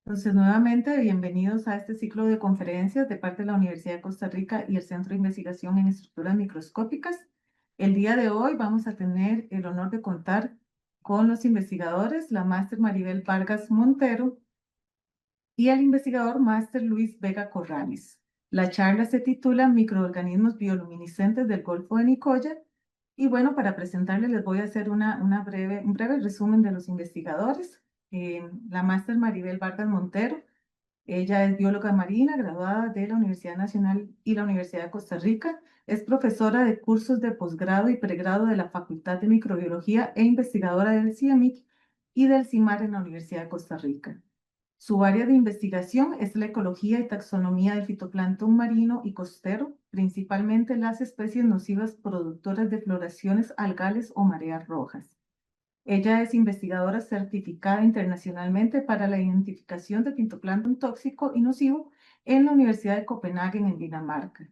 Entonces, nuevamente, bienvenidos a este ciclo de conferencias de parte de la Universidad de Costa Rica y el Centro de Investigación en Estructuras Microscópicas. El día de hoy vamos a tener el honor de contar con los investigadores, la máster Maribel Vargas Montero y el investigador máster Luis Vega Corrales. La charla se titula Microorganismos bioluminiscentes del Golfo de Nicoya. Y bueno, para presentarles les voy a hacer un breve resumen de los investigadores. La máster Maribel Vargas Montero, ella es bióloga marina, graduada de la Universidad Nacional y la Universidad de Costa Rica. Es profesora de cursos de posgrado y pregrado de la Facultad de Microbiología e investigadora del CIEMIC y del CIMAR en la Universidad de Costa Rica. Su área de investigación es la ecología y taxonomía del fitoplancton marino y costero, principalmente las especies nocivas productoras de floraciones algales o mareas rojas. Ella es investigadora certificada internacionalmente para la identificación de fitoplancton tóxico y nocivo en la Universidad de Copenhague en Dinamarca.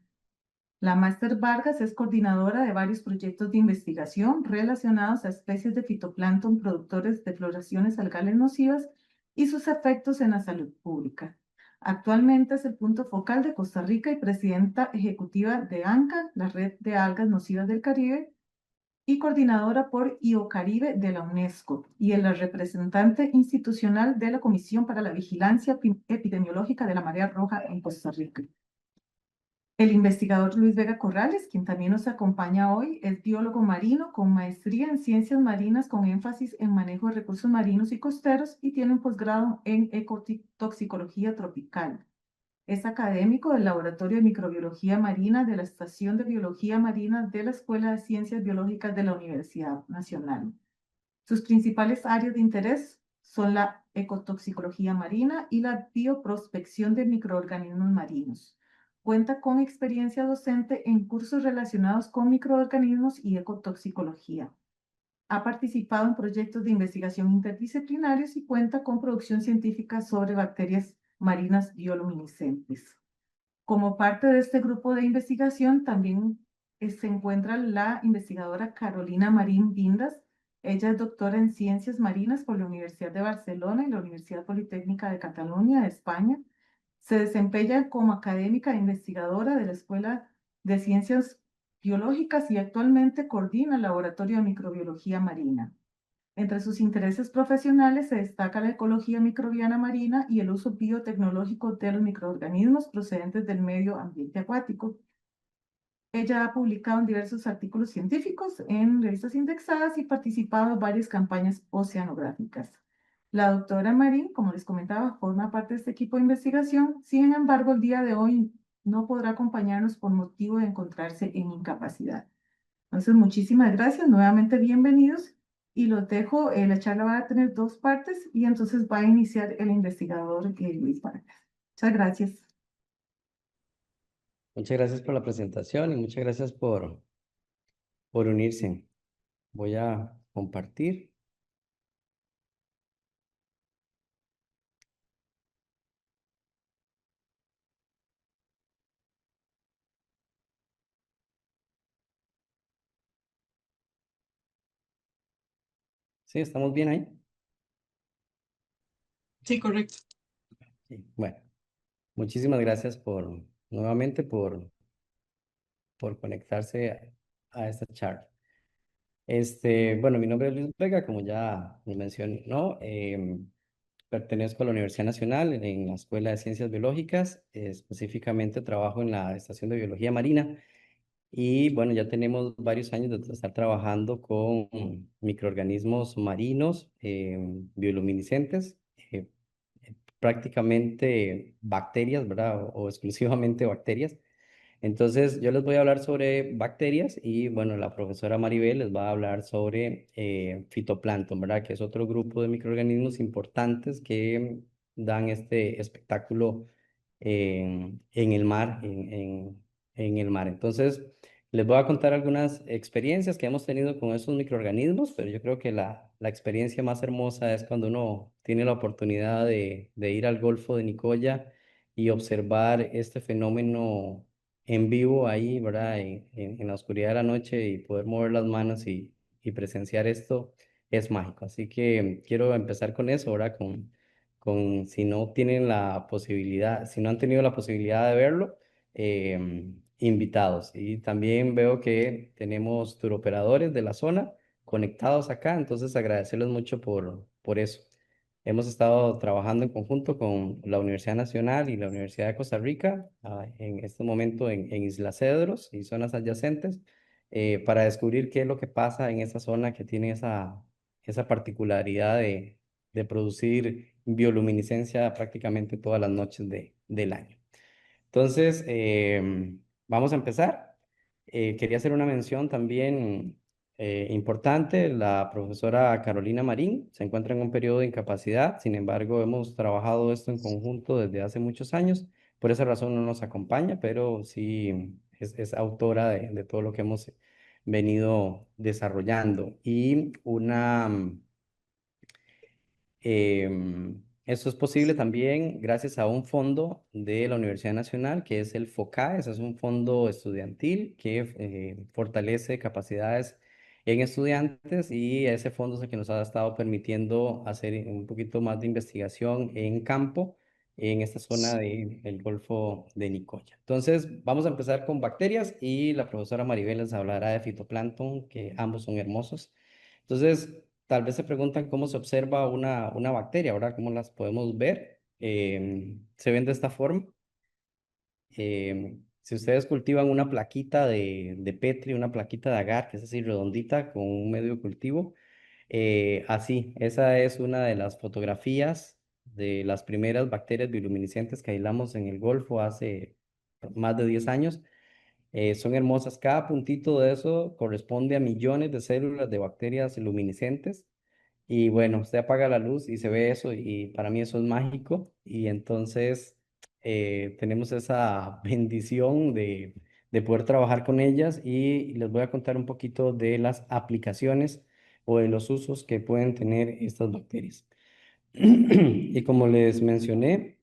La máster Vargas es coordinadora de varios proyectos de investigación relacionados a especies de fitoplancton productores de floraciones algales nocivas y sus efectos en la salud pública. Actualmente es el punto focal de Costa Rica y presidenta ejecutiva de ANCA, la Red de Algas Nocivas del Caribe, y coordinadora por IOCaribe de la UNESCO, y es la representante institucional de la Comisión para la Vigilancia Epidemiológica de la Marea Roja en Costa Rica. El investigador Luis Vega Corrales, quien también nos acompaña hoy, es biólogo marino con maestría en ciencias marinas con énfasis en manejo de recursos marinos y costeros y tiene un posgrado en ecotoxicología tropical. Es académico del Laboratorio de Microbiología Marina de la Estación de Biología Marina de la Escuela de Ciencias Biológicas de la Universidad Nacional. Sus principales áreas de interés son la ecotoxicología marina y la bioprospección de microorganismos marinos. Cuenta con experiencia docente en cursos relacionados con microorganismos y ecotoxicología. Ha participado en proyectos de investigación interdisciplinarios y cuenta con producción científica sobre bacterias marinas bioluminiscentes. Como parte de este grupo de investigación también se encuentra la investigadora Carolina Marín Vindas. Ella es doctora en Ciencias Marinas por la Universidad de Barcelona y la Universidad Politécnica de Cataluña, de España. Se desempeña como académica e investigadora de la Escuela de Ciencias Biológicas y actualmente coordina el Laboratorio de Microbiología Marina. Entre sus intereses profesionales se destaca la ecología microbiana marina y el uso biotecnológico de los microorganismos procedentes del medio ambiente acuático. Ella ha publicado en diversos artículos científicos en revistas indexadas y participado en varias campañas oceanográficas. La doctora Marín, como les comentaba, forma parte de este equipo de investigación. Sin embargo, el día de hoy no podrá acompañarnos por motivo de encontrarse en incapacidad. Entonces, muchísimas gracias, nuevamente bienvenidos y los dejo, la charla va a tener dos partes y entonces va a iniciar el investigador Luis Vargas. Muchas gracias. Muchas gracias por la presentación y muchas gracias por unirse. Voy a compartir. Sí, ¿estamos bien ahí? Sí, correcto. Sí. Bueno, muchísimas gracias nuevamente por conectarse a esta charla. Bueno, mi nombre es Luis Vega, como ya lo mencioné, ¿no? Pertenezco a la Universidad Nacional en la Escuela de Ciencias Biológicas, específicamente trabajo en la Estación de Biología Marina. Y bueno, ya tenemos varios años de estar trabajando con microorganismos marinos bioluminiscentes, prácticamente bacterias, ¿verdad? O exclusivamente bacterias. Entonces, yo les voy a hablar sobre bacterias y bueno, la profesora Maribel les va a hablar sobre fitoplancton, ¿verdad? Que es otro grupo de microorganismos importantes que dan este espectáculo en el mar, en el mar. Entonces, les voy a contar algunas experiencias que hemos tenido con esos microorganismos, pero yo creo que la experiencia más hermosa es cuando uno tiene la oportunidad de ir al Golfo de Nicoya y observar este fenómeno en vivo ahí, ¿verdad? En la oscuridad de la noche y poder mover las manos y presenciar esto es mágico. Así que quiero empezar con eso, ¿verdad? si no tienen la posibilidad, si no han tenido la posibilidad de verlo, invitados. Y también veo que tenemos turoperadores de la zona conectados acá, entonces agradecerles mucho por eso. Hemos estado trabajando en conjunto con la Universidad Nacional y la Universidad de Costa Rica, en este momento en Isla Cedros y zonas adyacentes, para descubrir qué es lo que pasa en esa zona que tiene esa particularidad de producir bioluminiscencia prácticamente todas las noches del año. Entonces, vamos a empezar. Quería hacer una mención también importante. La profesora Carolina Marín se encuentra en un periodo de incapacidad. Sin embargo, hemos trabajado esto en conjunto desde hace muchos años. Por esa razón no nos acompaña, pero sí es autora de todo lo que hemos venido desarrollando. Y esto es posible también gracias a un fondo de la Universidad Nacional, que es el FOCAE. Ese es un fondo estudiantil que fortalece capacidades en estudiantes, y ese fondo es el que nos ha estado permitiendo hacer un poquito más de investigación en campo en esta zona del Golfo de Nicoya. Entonces, vamos a empezar con bacterias y la profesora Maribel les hablará de fitoplancton, que ambos son hermosos. Entonces, tal vez se preguntan cómo se observa una bacteria, ¿verdad? ¿Cómo las podemos ver? Se ven de esta forma. Si ustedes cultivan una plaquita de Petri, una plaquita de agar, que es así redondita, con un medio de cultivo, así, esa es una de las fotografías de las primeras bacterias bioluminiscentes que aislamos en el Golfo hace más de 10 años. Son hermosas. Cada puntito de eso corresponde a millones de células de bacterias luminiscentes. Y bueno, usted apaga la luz y se ve eso, y para mí eso es mágico. Y entonces tenemos esa bendición de poder trabajar con ellas, y les voy a contar un poquito de las aplicaciones o de los usos que pueden tener estas bacterias. Y como les mencioné,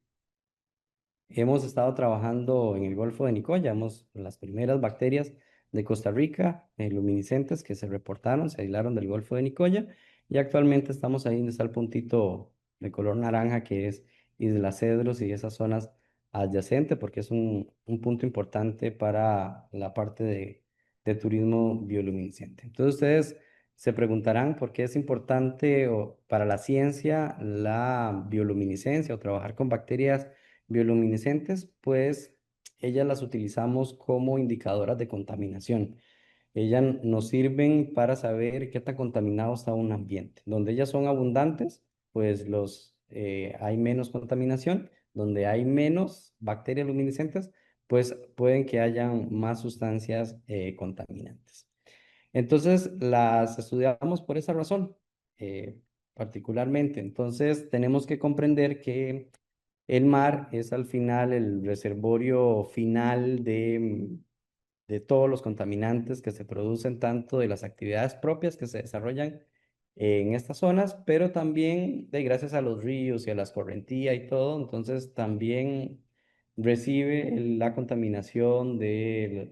hemos estado trabajando en el Golfo de Nicoya. Las primeras bacterias de Costa Rica, luminiscentes, que se reportaron, se aislaron del Golfo de Nicoya, y actualmente estamos ahí donde está el puntito de color naranja, que es Isla Cedros y esas zonas adyacentes, porque es un punto importante para la parte de turismo bioluminiscente. Entonces ustedes se preguntarán por qué es importante para la ciencia la bioluminiscencia o trabajar con bacterias bioluminiscentes. Pues ellas las utilizamos como indicadoras de contaminación. Ellas nos sirven para saber qué tan contaminado está un ambiente. Donde ellas son abundantes, pues hay menos contaminación. Donde hay menos bacterias luminiscentes, pues pueden que hayan más sustancias contaminantes. Entonces, las estudiamos por esa razón, particularmente. Entonces, tenemos que comprender que el mar es al final el reservorio final de todos los contaminantes que se producen, tanto de las actividades propias que se desarrollan en estas zonas, pero también de gracias a los ríos y a las correntías y todo. Entonces también recibe la contaminación de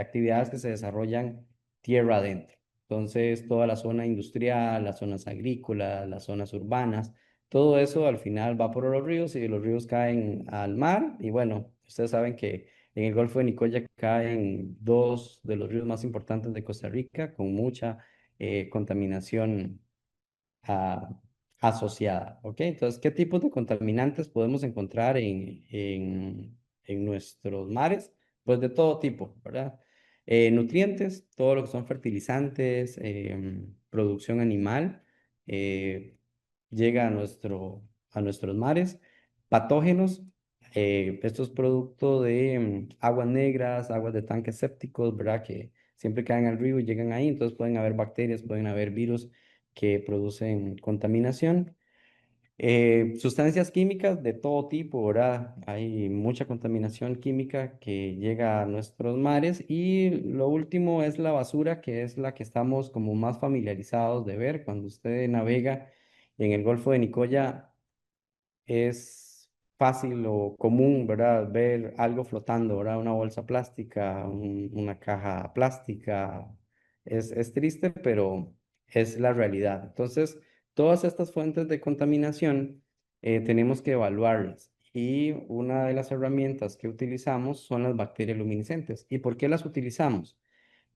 actividades que se desarrollan tierra adentro. Entonces, toda la zona industrial, las zonas agrícolas, las zonas urbanas, todo eso al final va por los ríos, y los ríos caen al mar. Y bueno, ustedes saben que en el Golfo de Nicoya caen dos de los ríos más importantes de Costa Rica, con mucha contaminación ah, asociada. ¿Ok? Entonces, ¿qué tipos de contaminantes podemos encontrar en nuestros mares? Pues de todo tipo, ¿verdad? Nutrientes, todo lo que son fertilizantes, producción animal, eh, llega a nuestros mares. Patógenos, esto es producto de aguas negras, aguas de tanques sépticos, ¿verdad? Que siempre caen al río y llegan ahí. Entonces pueden haber bacterias, pueden haber virus que producen contaminación. Sustancias químicas de todo tipo, ¿verdad? Hay mucha contaminación química que llega a nuestros mares. Y lo último es la basura, que es la que estamos como más familiarizados de ver cuando usted navega en el Golfo de Nicoya. Es fácil o común, ¿verdad? Ver algo flotando, ¿verdad? Una bolsa plástica, una caja plástica. Es triste, pero es la realidad. Entonces, todas estas fuentes de contaminación tenemos que evaluarlas. Y una de las herramientas que utilizamos son las bacterias luminiscentes. ¿Y por qué las utilizamos?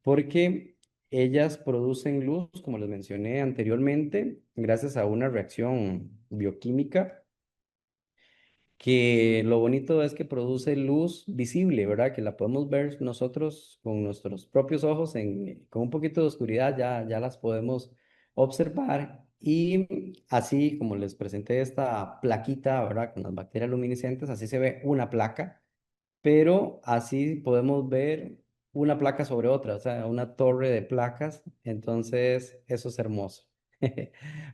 Porque ellas producen luz, como les mencioné anteriormente, gracias a una reacción bioquímica que lo bonito es que produce luz visible, ¿verdad? Que la podemos ver nosotros con nuestros propios ojos, con un poquito de oscuridad ya las podemos observar. Y así como les presenté esta plaquita, ¿verdad? Con las bacterias luminiscentes, así se ve una placa, pero así podemos ver una placa sobre otra, o sea, una torre de placas. Entonces, eso es hermoso.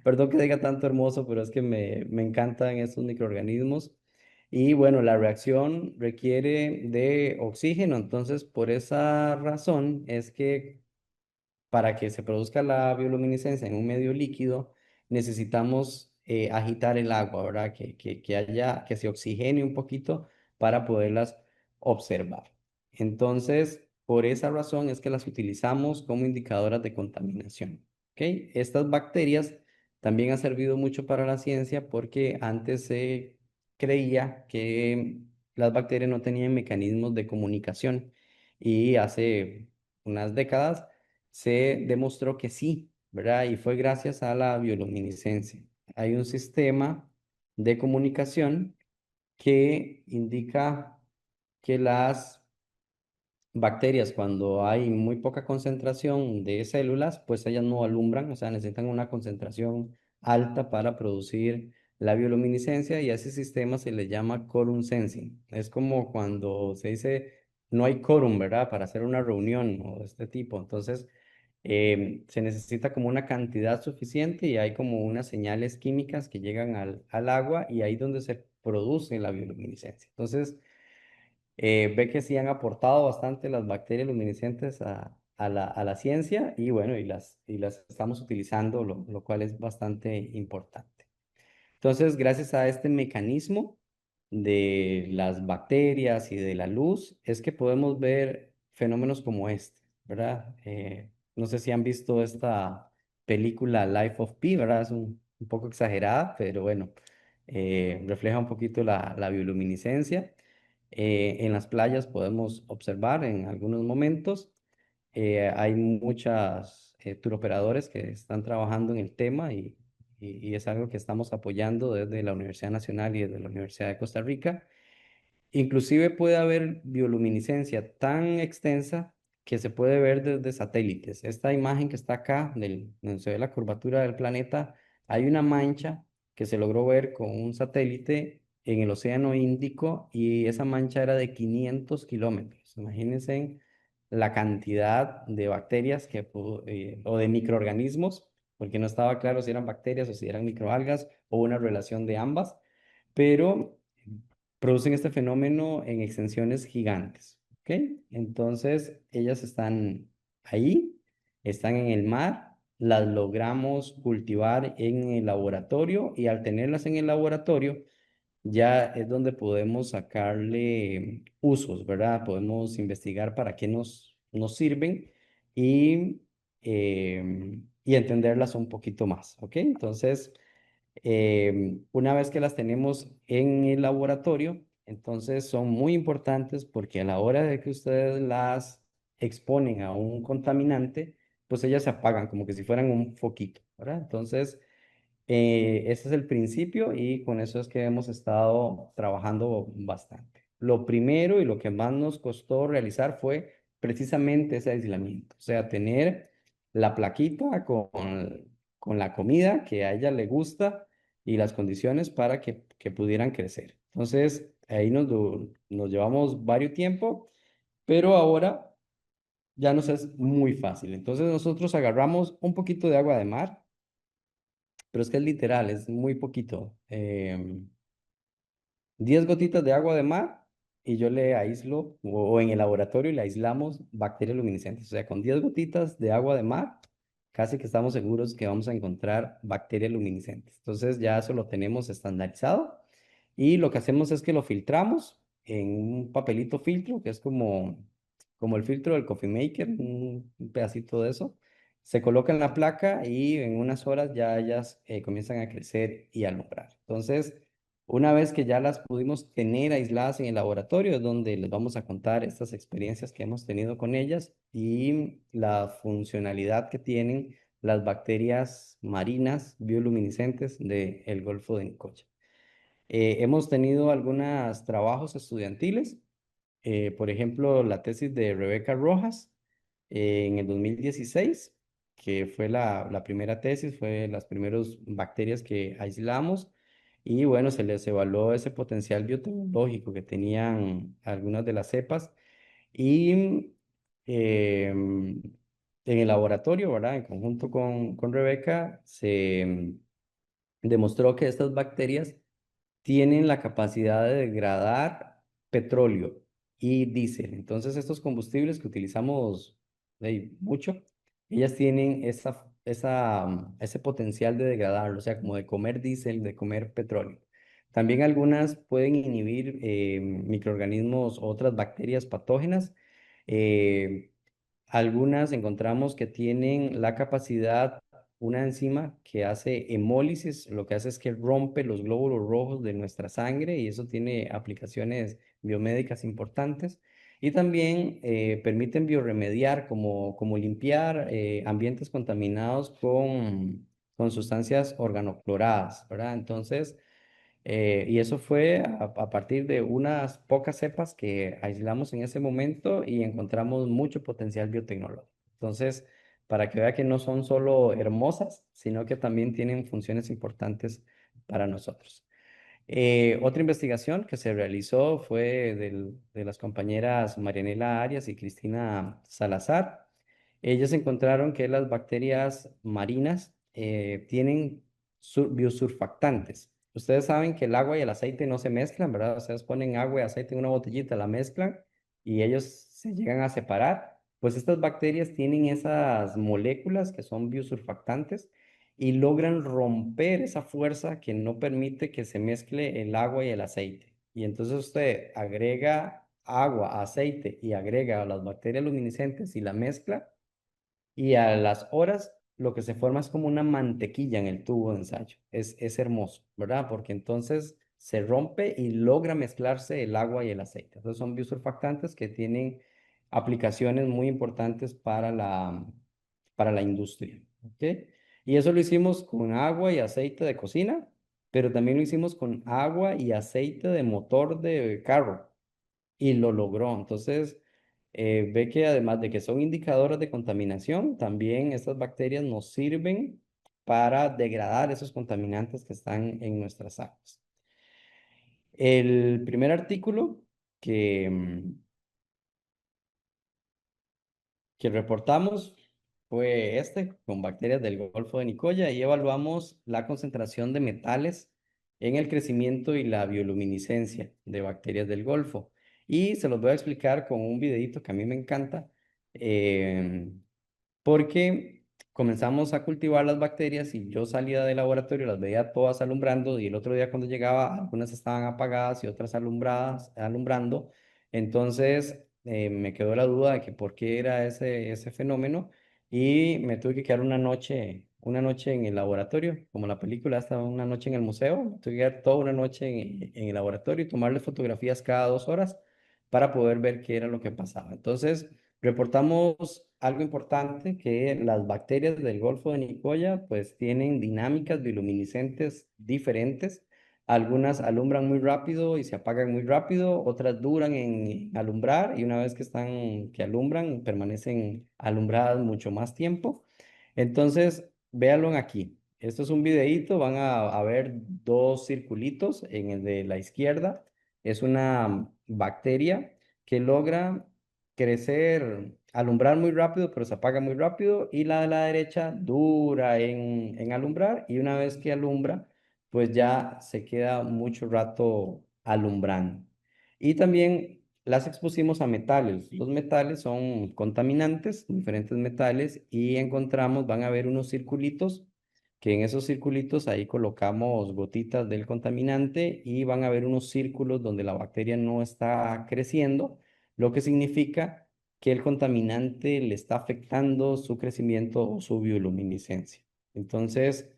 Perdón que diga tanto hermoso, pero es que me encantan estos microorganismos. Y bueno, la reacción requiere de oxígeno, entonces por esa razón es que para que se produzca la bioluminiscencia en un medio líquido, necesitamos agitar el agua, ¿verdad? Que se oxigene un poquito para poderlas observar. Entonces, por esa razón es que las utilizamos como indicadoras de contaminación. ¿Ok? Estas bacterias también han servido mucho para la ciencia porque antes se creía que las bacterias no tenían mecanismos de comunicación y hace unas décadas se demostró que sí, ¿verdad? Y fue gracias a la bioluminiscencia. Hay un sistema de comunicación que indica que las bacterias, cuando hay muy poca concentración de células, pues ellas no alumbran, o sea, necesitan una concentración alta para producir la bioluminiscencia, y a ese sistema se le llama quorum sensing. Es como cuando se dice no hay quórum, ¿verdad? Para hacer una reunión o de este tipo. Entonces, se necesita como una cantidad suficiente y hay como unas señales químicas que llegan al agua, y ahí donde se produce la bioluminiscencia. Entonces, ve que sí han aportado bastante las bacterias luminiscentes a la ciencia, y bueno, y las estamos utilizando, lo cual es bastante importante. Entonces, gracias a este mecanismo de las bacterias y de la luz, es que podemos ver fenómenos como este, ¿verdad? No sé si han visto esta película Life of Pi, ¿verdad? Es un poco exagerada, pero bueno, refleja un poquito la bioluminiscencia. En las playas podemos observar en algunos momentos. Hay muchas turoperadores que están trabajando en el tema, y es algo que estamos apoyando desde la Universidad Nacional y desde la Universidad de Costa Rica. Inclusive puede haber bioluminiscencia tan extensa que se puede ver desde satélites. Esta imagen que está acá, donde se ve la curvatura del planeta, hay una mancha que se logró ver con un satélite en el Océano Índico, y esa mancha era de 500 kilómetros. Imagínense la cantidad de bacterias o de microorganismos, porque no estaba claro si eran bacterias o si eran microalgas o una relación de ambas, pero producen este fenómeno en extensiones gigantes. ¿Ok? Entonces, ellas están ahí, están en el mar, las logramos cultivar en el laboratorio, y al tenerlas en el laboratorio, ya es donde podemos sacarle usos, ¿verdad? Podemos investigar para qué nos sirven, y entenderlas un poquito más, ¿ok? Entonces, una vez que las tenemos en el laboratorio, entonces son muy importantes porque a la hora de que ustedes las exponen a un contaminante, pues ellas se apagan como que si fueran un foquito, ¿verdad? Entonces, ese es el principio, y con eso es que hemos estado trabajando bastante. Lo primero y lo que más nos costó realizar fue precisamente ese aislamiento, o sea, tener la plaquita con la comida que a ella le gusta y las condiciones para que pudieran crecer. Entonces, ahí nos llevamos varios tiempo, pero ahora ya nos es muy fácil. Entonces, nosotros agarramos un poquito de agua de mar, pero es que es literal, es muy poquito. 10 gotitas de agua de mar, y yo le aíslo, o en el laboratorio le aislamos bacterias luminiscentes. O sea, con 10 gotitas de agua de mar, casi que estamos seguros que vamos a encontrar bacterias luminiscentes. Entonces ya eso lo tenemos estandarizado, y lo que hacemos es que lo filtramos en un papelito filtro, que es como el filtro del coffee maker, un pedacito de eso. Se coloca en la placa, y en unas horas ya ellas comienzan a crecer y a alumbrar. Entonces, Una vez que ya las pudimos tener aisladas en el laboratorio, es donde les vamos a contar estas experiencias que hemos tenido con ellas y la funcionalidad que tienen las bacterias marinas bioluminiscentes del Golfo de Nicoya. Hemos tenido algunos trabajos estudiantiles, por ejemplo, la tesis de Rebeca Rojas en el 2016, que fue la primera tesis, fue las primeras bacterias que aislamos y bueno, se les evaluó ese potencial biotecnológico que tenían algunas de las cepas y en el laboratorio, ¿verdad? En conjunto con Rebeca, se demostró que estas bacterias tienen la capacidad de degradar petróleo y diésel. Entonces, estos combustibles que utilizamos mucho, ellas tienen ese potencial de degradarlo, o sea, como de comer diésel, de comer petróleo. También algunas pueden inhibir microorganismos, otras bacterias patógenas. eh, Algunas encontramos que tienen la capacidad, una enzima que hace hemólisis, lo que hace es que rompe los glóbulos rojos de nuestra sangre y eso tiene aplicaciones biomédicas importantes. Y también permiten bioremediar, como limpiar ambientes contaminados con sustancias organocloradas, ¿verdad? Entonces, y eso fue a partir de unas pocas cepas que aislamos en ese momento y encontramos mucho potencial biotecnológico. Entonces, para que vea que no son solo hermosas, sino que también tienen funciones importantes para nosotros. Otra investigación que se realizó fue de las compañeras Marianela Arias y Cristina Salazar. Ellas encontraron que las bacterias marinas tienen biosurfactantes. Ustedes saben que el agua y el aceite no se mezclan, ¿verdad? Ustedes ponen agua y aceite en una botellita, la mezclan y ellos se llegan a separar. Pues estas bacterias tienen esas moléculas que son biosurfactantes y logran romper esa fuerza que no permite que se mezcle el agua y el aceite. Y entonces usted agrega agua, aceite y agrega las bacterias luminiscentes y la mezcla y a las horas lo que se forma es como una mantequilla en el tubo de ensayo. Es hermoso, ¿verdad? Porque entonces se rompe y logra mezclarse el agua y el aceite. Entonces son biosurfactantes que tienen aplicaciones muy importantes para la industria. ¿Ok? Y eso lo hicimos con agua y aceite de cocina, pero también lo hicimos con agua y aceite de motor de carro y lo logró. Entonces, ve que además de que son indicadoras de contaminación, también estas bacterias nos sirven para degradar esos contaminantes que están en nuestras aguas. El primer artículo que, que reportamos fue este, con bacterias del Golfo de Nicoya, y evaluamos la concentración de metales en el crecimiento y la bioluminiscencia de bacterias del Golfo. Y se los voy a explicar con un videito que a mí me encanta, eh, porque comenzamos a cultivar las bacterias y yo salía del laboratorio, las veía todas alumbrando y el otro día cuando llegaba, algunas estaban apagadas y otras alumbrando. Entonces me quedó la duda de que por qué era ese fenómeno y me tuve que quedar una noche en el laboratorio, como la película hasta una noche en el museo, me tuve que quedar toda una noche en el laboratorio y tomarle fotografías cada 2 horas para poder ver qué era lo que pasaba. Entonces, reportamos algo importante, que las bacterias del Golfo de Nicoya pues tienen dinámicas bioluminiscentes diferentes. Algunas alumbran muy rápido y se apagan muy rápido, otras duran en alumbrar y una vez que alumbran, permanecen alumbradas mucho más tiempo. Entonces, véanlo aquí. Esto es un videíto, van a ver dos circulitos en el de la izquierda. Es una bacteria que logra crecer, alumbrar muy rápido, pero se apaga muy rápido. Y la de la derecha dura en alumbrar y una vez que alumbra, pues ya se queda mucho rato alumbrando. Y también las expusimos a metales. Los metales son contaminantes, diferentes metales, y encontramos, van a ver unos circulitos, que en esos circulitos ahí colocamos gotitas del contaminante y van a ver unos círculos donde la bacteria no está creciendo, lo que significa que el contaminante le está afectando su crecimiento o su bioluminiscencia. Entonces,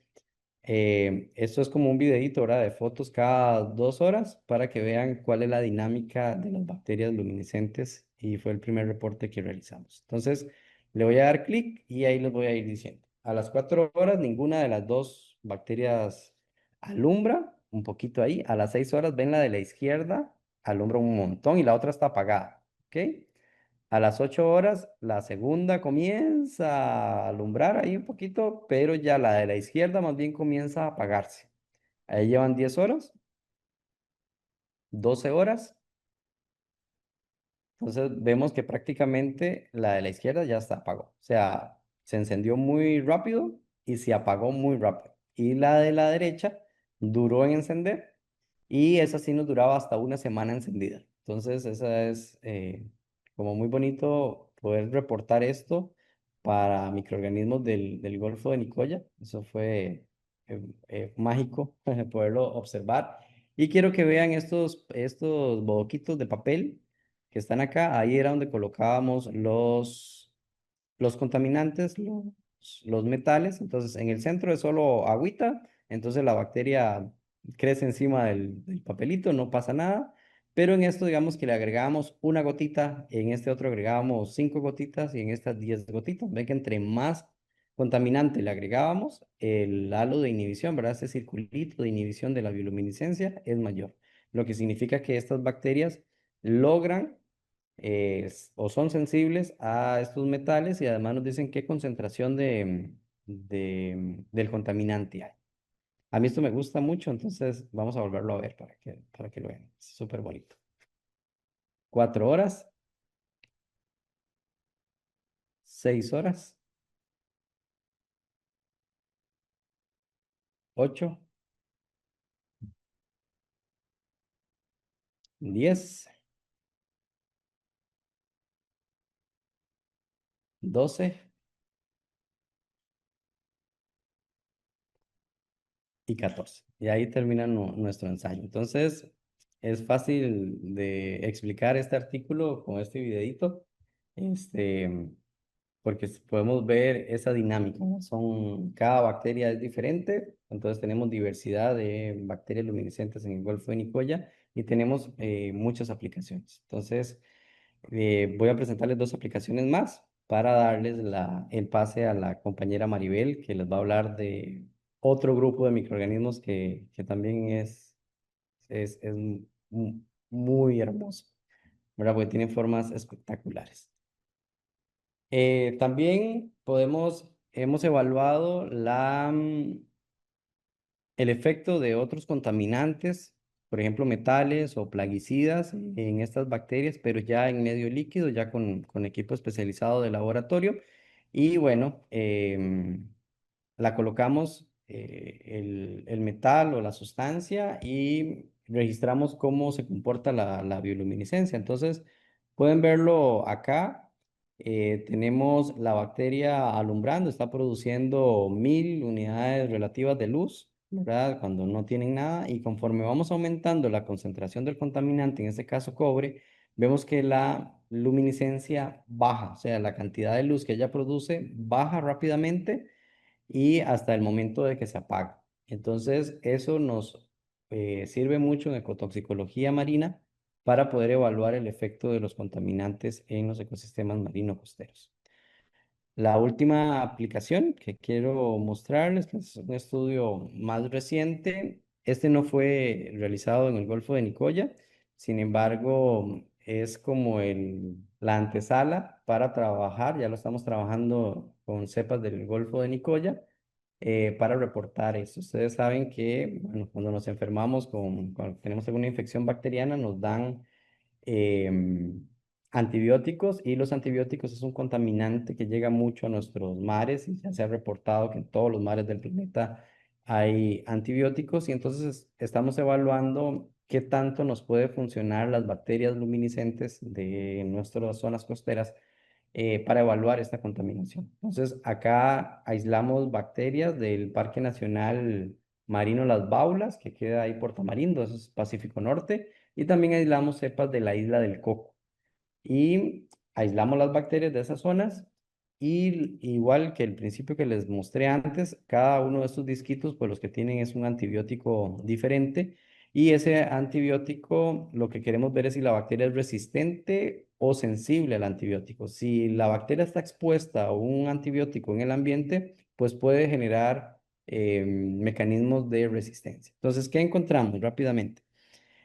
Esto es como un videito, ¿verdad? De fotos cada 2 horas para que vean cuál es la dinámica de las bacterias luminiscentes y fue el primer reporte que realizamos. Entonces, le voy a dar clic y ahí les voy a ir diciendo. A las 4 horas, ninguna de las dos bacterias alumbra, un poquito ahí. A las 6 horas, ven la de la izquierda, alumbra un montón y la otra está apagada, ¿ok? A las 8 horas, la segunda comienza a alumbrar ahí un poquito, pero ya la de la izquierda más bien comienza a apagarse. Ahí llevan 10 horas, 12 horas. Entonces vemos que prácticamente la de la izquierda ya está apagó. O sea, se encendió muy rápido y se apagó muy rápido. Y la de la derecha duró en encender y esa sí nos duraba hasta una semana encendida. Entonces, esa es como muy bonito poder reportar esto para microorganismos del Golfo de Nicoya. Eso fue mágico poderlo observar. Y quiero que vean estos boquitos de papel que están acá. Ahí era donde colocábamos los contaminantes, los metales. Entonces, en el centro es solo agüita, entonces la bacteria crece encima del papelito, no pasa nada. Pero en esto, digamos que le agregábamos una gotita, en este otro agregábamos 5 gotitas y en estas 10 gotitas. Ven que entre más contaminante le agregábamos, el halo de inhibición, ¿verdad? Este circulito de inhibición de la bioluminiscencia es mayor, lo que significa que estas bacterias logran o son sensibles a estos metales y además nos dicen qué concentración del contaminante hay. A mí esto me gusta mucho, entonces vamos a volverlo a ver para que lo vean. Es súper bonito. 4 horas, 6 horas, 8, 10, 12 y 14. Y ahí termina nuestro ensayo. Entonces, es fácil de explicar este artículo con este videito. Este, porque podemos ver esa dinámica, ¿no? Cada bacteria es diferente, entonces tenemos diversidad de bacterias luminiscentes en el Golfo de Nicoya y tenemos muchas aplicaciones. Entonces, voy a presentarles dos aplicaciones más para darles el pase a la compañera Maribel, que les va a hablar de otro grupo de microorganismos que también es muy hermoso, ¿verdad? Porque tienen formas espectaculares. También hemos evaluado el efecto de otros contaminantes, por ejemplo, metales o plaguicidas en estas bacterias, pero ya en medio líquido, ya con equipo especializado de laboratorio. Y bueno, la colocamos el metal o la sustancia y registramos cómo se comporta la bioluminiscencia. Entonces, pueden verlo acá. Tenemos la bacteria alumbrando, está produciendo 1000 unidades relativas de luz, ¿verdad? Cuando no tienen nada. Y conforme vamos aumentando la concentración del contaminante, en este caso cobre, vemos que la luminiscencia baja, o sea, la cantidad de luz que ella produce baja rápidamente y hasta el momento de que se apaga. Entonces, eso nos sirve mucho en ecotoxicología marina para poder evaluar el efecto de los contaminantes en los ecosistemas marinos costeros. La última aplicación que quiero mostrarles, que es un estudio más reciente, este no fue realizado en el Golfo de Nicoya, sin embargo, es como la antesala para trabajar, ya lo estamos trabajando con cepas del Golfo de Nicoya para reportar eso. Ustedes saben que, bueno, cuando nos enfermamos cuando tenemos alguna infección bacteriana, nos dan antibióticos y los antibióticos es un contaminante que llega mucho a nuestros mares y ya se ha reportado que en todos los mares del planeta hay antibióticos y entonces estamos evaluando qué tanto nos puede funcionar las bacterias luminiscentes de nuestras zonas costeras para evaluar esta contaminación. Entonces, acá aislamos bacterias del Parque Nacional Marino Las Baulas, que queda ahí por Tamarindo, eso es Pacífico Norte, y también aislamos cepas de la isla del Coco. Y aislamos las bacterias de esas zonas Y igual que el principio que les mostré antes, cada uno de estos disquitos, pues los que tienen es un antibiótico diferente. Y ese antibiótico, lo que queremos ver es si la bacteria es resistente o sensible al antibiótico. Si la bacteria está expuesta a un antibiótico en el ambiente, pues puede generar mecanismos de resistencia. Entonces, ¿qué encontramos rápidamente?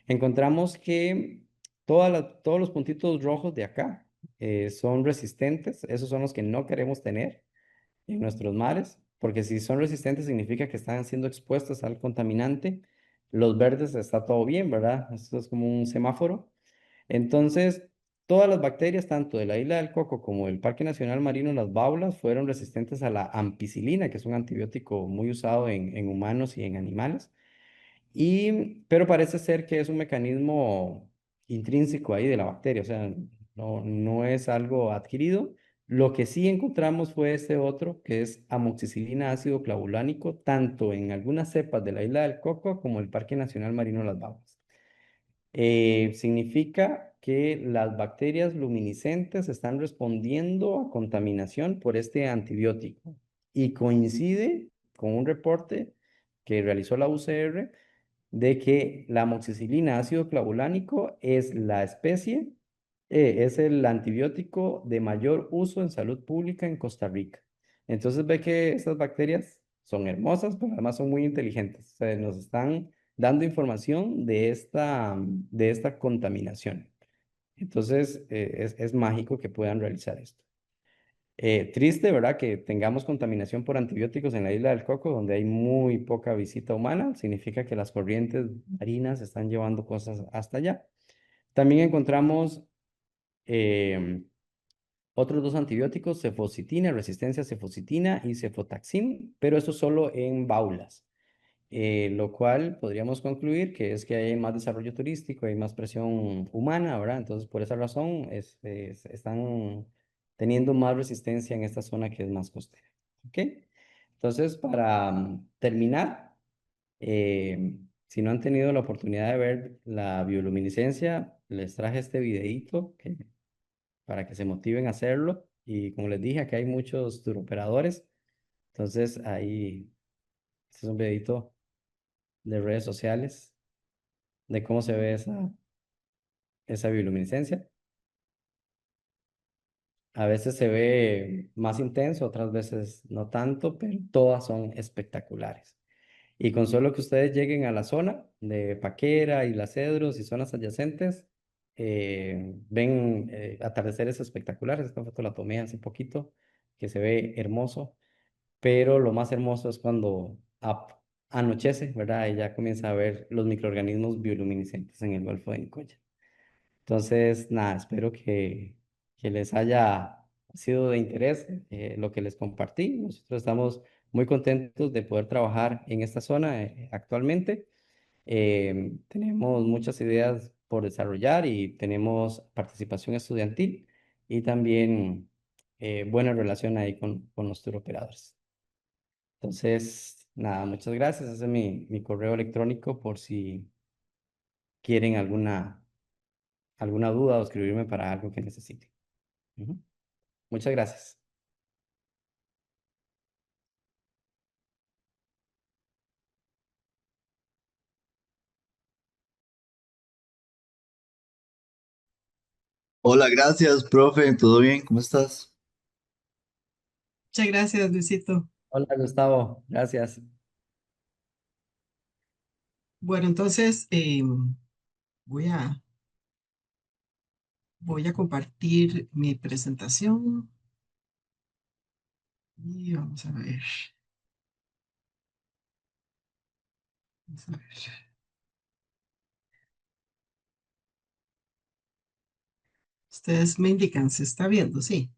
Encontramos que todos los puntitos rojos de acá son resistentes. Esos son los que no queremos tener en nuestros mares, porque si son resistentes significa que están siendo expuestos al contaminante. Los verdes está todo bien, ¿verdad? Esto es como un semáforo. Entonces, todas las bacterias, tanto de la isla del Coco como del Parque Nacional Marino Las Baulas, fueron resistentes a la ampicilina, que es un antibiótico muy usado en humanos y en animales. Pero parece ser que es un mecanismo intrínseco ahí de la bacteria, o sea, no es algo adquirido. Lo que sí encontramos fue este otro, que es amoxicilina ácido clavulánico, tanto en algunas cepas de la isla del Coco como el Parque Nacional Marino Las Baumas. Significa que las bacterias luminiscentes están respondiendo a contaminación por este antibiótico y coincide con un reporte que realizó la UCR de que la amoxicilina ácido clavulánico es la especie, es el antibiótico de mayor uso en salud pública en Costa Rica. Entonces ve que estas bacterias son hermosas, pero además son muy inteligentes. O sea, nos están dando información de esta contaminación. Entonces, es mágico que puedan realizar esto. Triste, ¿verdad? Que tengamos contaminación por antibióticos en la isla del Coco, donde hay muy poca visita humana. Significa que las corrientes marinas están llevando cosas hasta allá. También encontramos em, otros dos antibióticos, cefocitina, resistencia a cefocitina y cefotaxim, pero eso solo en baulas. Lo cual podríamos concluir que es que hay más desarrollo turístico, hay más presión humana, ¿verdad? Entonces, por esa razón, están teniendo más resistencia en esta zona que es más costera. ¿Ok? Entonces, para terminar, si no han tenido la oportunidad de ver la bioluminiscencia, les traje este videíto para que se motiven a hacerlo. Y como les dije, aquí hay muchos turoperadores. Entonces, ahí, este es un videito de redes sociales, de cómo se ve esa bioluminiscencia. A veces se ve más intenso, otras veces no tanto, pero todas son espectaculares. Y con solo que ustedes lleguen a la zona de Paquera y Las Cedros y zonas adyacentes, ven atardeceres espectaculares. Esta foto la tomé hace poquito, que se ve hermoso, pero lo más hermoso es cuando anochece, ¿verdad? Y ya comienza a ver los microorganismos bioluminiscentes en el Golfo de Nicoya. Entonces, nada, espero que les haya sido de interés lo que les compartí. Nosotros estamos muy contentos de poder trabajar en esta zona actualmente. Tenemos muchas ideas por desarrollar y tenemos participación estudiantil y también buena relación ahí con los turoperadores. Entonces, nada, muchas gracias. Ese es mi correo electrónico por si quieren alguna duda o escribirme para algo que necesiten. Ujú. Muchas gracias. Hola, gracias, profe. ¿Todo bien? ¿Cómo estás? Muchas gracias, Luisito. Hola, Gustavo. Gracias. Bueno, entonces voy a, voy a compartir mi presentación y vamos a ver. Vamos a ver. Ustedes me indican, ¿se está viendo? Sí,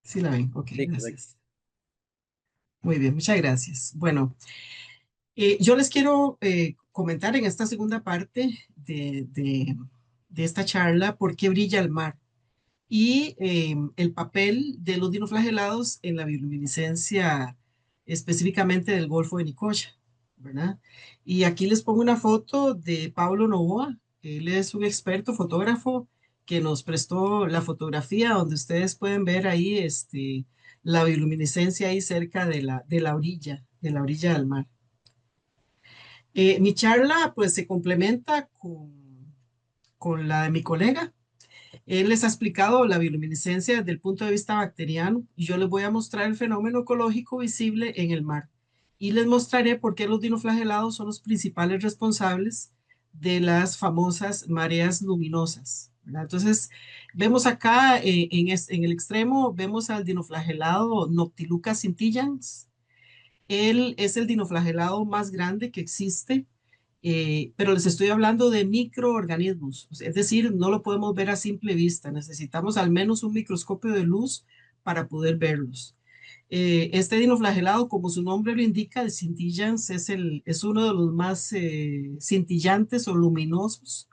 sí la ven. Ok, Sí, correcto. gracias. Muy bien, muchas gracias. Bueno, yo les quiero comentar en esta segunda parte de esta charla por qué brilla el mar y el papel de los dinoflagelados en la bioluminiscencia específicamente del Golfo de Nicoya, ¿verdad? Y aquí les pongo una foto de Pablo Novoa. Él es un experto fotógrafo que nos prestó la fotografía donde ustedes pueden ver ahí la bioluminiscencia ahí cerca de la orilla del mar. Mi charla pues se complementa con la de mi colega. Él les ha explicado la bioluminiscencia desde el punto de vista bacteriano y yo les voy a mostrar el fenómeno ecológico visible en el mar. Y les mostraré por qué los dinoflagelados son los principales responsables de las famosas mareas luminosas, ¿verdad? Entonces, vemos acá en el extremo, vemos al dinoflagelado Noctiluca scintillans. Él es el dinoflagelado más grande que existe, pero les estoy hablando de microorganismos, es decir, no lo podemos ver a simple vista, necesitamos al menos un microscopio de luz para poder verlos. Este dinoflagelado, como su nombre lo indica, el scintillans es uno de los más cintillantes o luminosos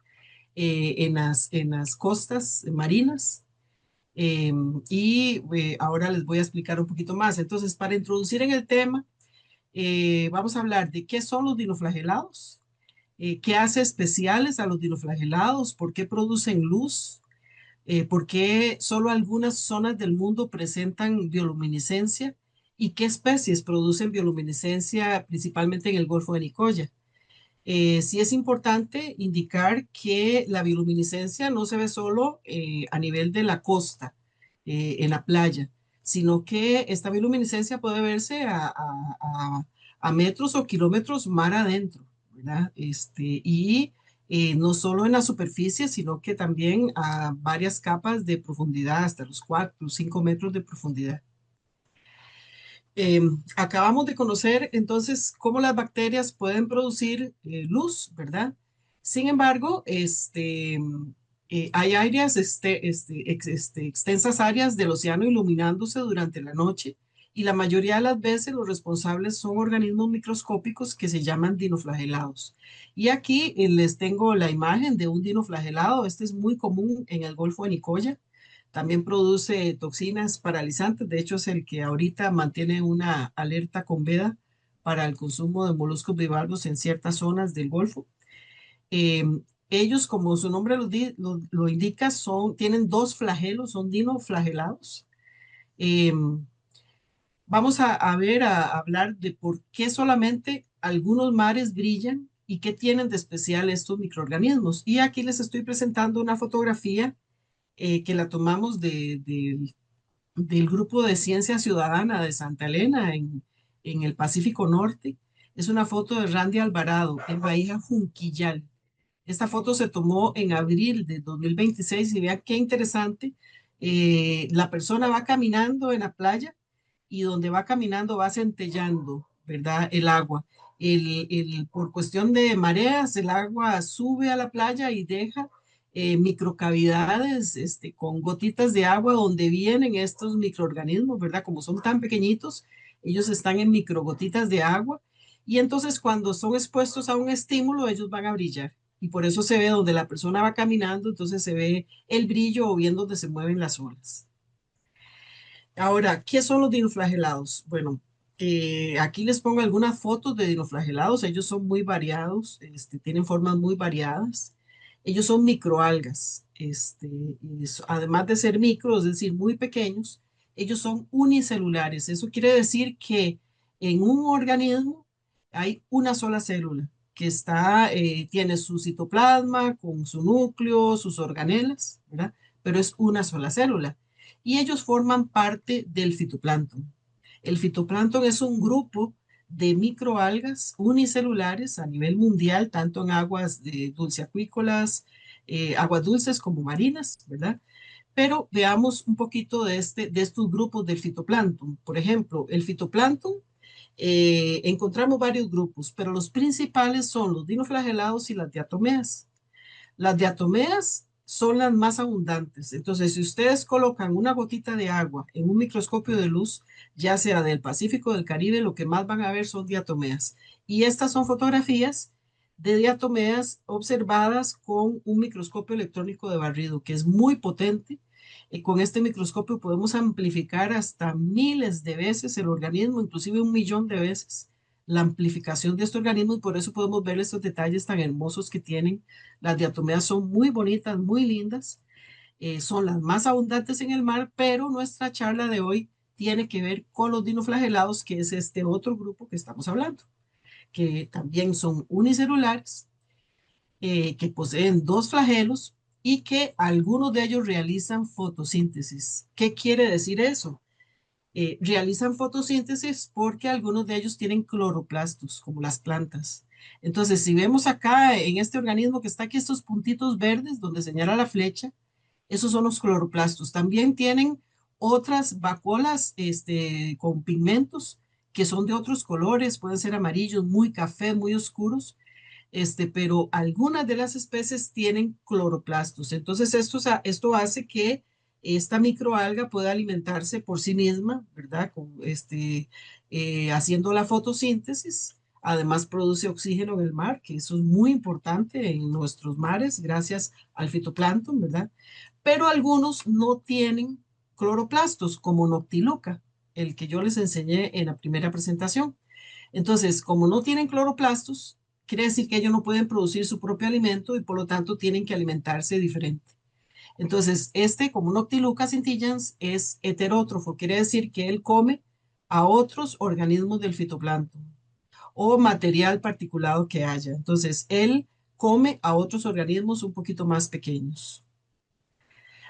en las costas marinas. Ahora les voy a explicar un poquito más. Entonces, para introducir en el tema, vamos a hablar de qué son los dinoflagelados, qué hace especiales a los dinoflagelados, por qué producen luz, por qué solo algunas zonas del mundo presentan bioluminiscencia y qué especies producen bioluminiscencia principalmente en el Golfo de Nicoya. Sí es importante indicar que la bioluminiscencia no se ve solo a nivel de la costa, en la playa, sino que esta bioluminiscencia puede verse a metros o kilómetros mar adentro, ¿verdad? No solo en la superficie, sino que también a varias capas de profundidad, hasta los 4 o 5 metros de profundidad. Acabamos de conocer entonces cómo las bacterias pueden producir luz, ¿verdad? Sin embargo, hay áreas, extensas áreas del océano iluminándose durante la noche y la mayoría de las veces los responsables son organismos microscópicos que se llaman dinoflagelados. Y aquí les tengo la imagen de un dinoflagelado. Este es muy común en el Golfo de Nicoya. También produce toxinas paralizantes. De hecho, es el que ahorita mantiene una alerta con veda para el consumo de moluscos bivalvos en ciertas zonas del Golfo. Eh, Ellos, como su nombre lo indica, tienen dos flagelos, son dinoflagelados. Eh, Vamos a hablar de por qué solamente algunos mares brillan y qué tienen de especial estos microorganismos. Y aquí les estoy presentando una fotografía que la tomamos del Grupo de Ciencia Ciudadana de Santa Elena en el Pacífico Norte. Es una foto de Randy Alvarado en Bahía Junquillal. Esta foto se tomó en abril de 2026 y vean qué interesante. La persona va caminando en la playa y donde va caminando va centellando, ¿verdad? El agua. Por cuestión de mareas, el agua sube a la playa y deja microcavidades con gotitas de agua donde vienen estos microorganismos, ¿verdad? Como son tan pequeñitos, ellos están en microgotitas de agua y entonces cuando son expuestos a un estímulo, ellos van a brillar. Y por eso se ve donde la persona va caminando, entonces se ve el brillo o bien donde se mueven las olas. Ahora, ¿qué son los dinoflagelados? Bueno, aquí les pongo algunas fotos de dinoflagelados. Ellos son muy variados, tienen formas muy variadas. Ellos son microalgas. Además de ser micro, es decir, muy pequeños, ellos son unicelulares. Eso quiere decir que en un organismo hay una sola célula que tiene su citoplasma con su núcleo, sus organelas, ¿verdad? Pero es una sola célula y ellos forman parte del fitoplancton. El fitoplancton es un grupo de microalgas unicelulares a nivel mundial, tanto en aguas dulceacuícolas, aguas dulces como marinas, ¿verdad? Pero veamos un poquito de estos grupos del fitoplancton. Por ejemplo, el fitoplancton, encontramos varios grupos, pero los principales son los dinoflagelados y las diatomeas. Las diatomeas son las más abundantes. Entonces, si ustedes colocan una gotita de agua en un microscopio de luz, ya sea del Pacífico o del Caribe, lo que más van a ver son diatomeas. Y estas son fotografías de diatomeas observadas con un microscopio electrónico de barrido, que es muy potente. Con este microscopio podemos amplificar hasta miles de veces el organismo, inclusive 1 millón de veces la amplificación de este organismo y por eso podemos ver estos detalles tan hermosos que tienen. Las diatomeas son muy bonitas, muy lindas. son las más abundantes en el mar, pero nuestra charla de hoy tiene que ver con los dinoflagelados, que es este otro grupo que estamos hablando, que también son unicelulares, que poseen dos flagelos y que algunos de ellos realizan fotosíntesis. ¿Qué quiere decir eso? Realizan fotosíntesis porque algunos de ellos tienen cloroplastos, como las plantas. Entonces, si vemos acá en este organismo que está aquí, estos puntitos verdes donde señala la flecha, esos son los cloroplastos. También tienen otras vacuolas con pigmentos que son de otros colores, pueden ser amarillos, muy café, muy oscuros, pero algunas de las especies tienen cloroplastos. Entonces, esto hace que esta microalga pueda alimentarse por sí misma, ¿verdad? Haciendo la fotosíntesis. Además, produce oxígeno en el mar, que eso es muy importante en nuestros mares, gracias al fitoplancton, ¿verdad? Pero algunos no tienen cloroplastos, como Noctiluca, el que yo les enseñé en la primera presentación. Entonces, como no tienen cloroplastos, quiere decir que ellos no pueden producir su propio alimento y por lo tanto tienen que alimentarse diferente. Entonces, como Noctiluca scintillans, es heterótrofo, quiere decir que él come a otros organismos del fitoplancton o material particulado que haya. Entonces, él come a otros organismos un poquito más pequeños.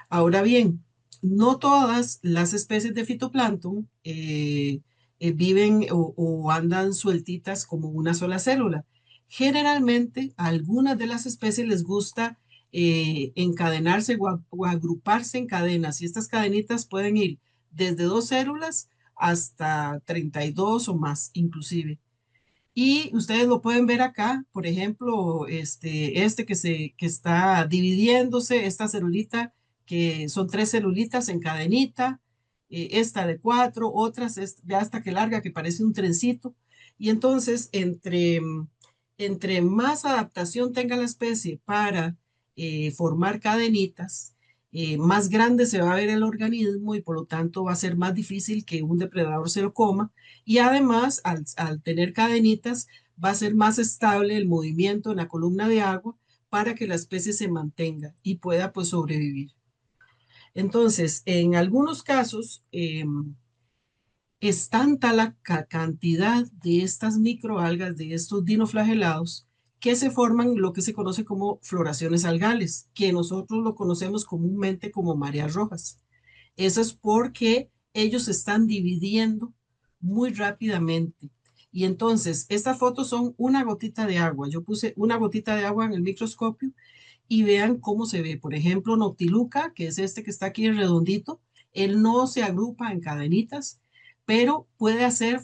Ahora bien, no todas las especies de fitoplancton viven o andan sueltitas como una sola célula. Generalmente, a algunas de las especies les gusta encadenarse o agruparse en cadenas y estas cadenitas pueden ir desde dos células hasta 32 o más, inclusive. Y ustedes lo pueden ver acá, por ejemplo, que está dividiéndose, esta celulita, que son tres celulitas en cadenita, esta de cuatro, otras de hasta que larga, que parece un trencito. Y entonces, entre más adaptación tenga la especie para formar cadenitas, más grande se va a ver el organismo y por lo tanto va a ser más difícil que un depredador se lo coma y además, al tener cadenitas, va a ser más estable el movimiento en la columna de agua para que la especie se mantenga y pueda pues sobrevivir. Entonces, en algunos casos, es tanta la cantidad de estas microalgas, de estos dinoflagelados, que se forman lo que se conoce como floraciones algales, que nosotros lo conocemos comúnmente como mareas rojas. Eso es porque ellos se están dividiendo muy rápidamente. Y entonces, estas fotos son una gotita de agua. Yo puse una gotita de agua en el microscopio y vean cómo se ve. Por ejemplo, Noctiluca, que es este que está aquí redondito, él no se agrupa en cadenitas, pero puede hacer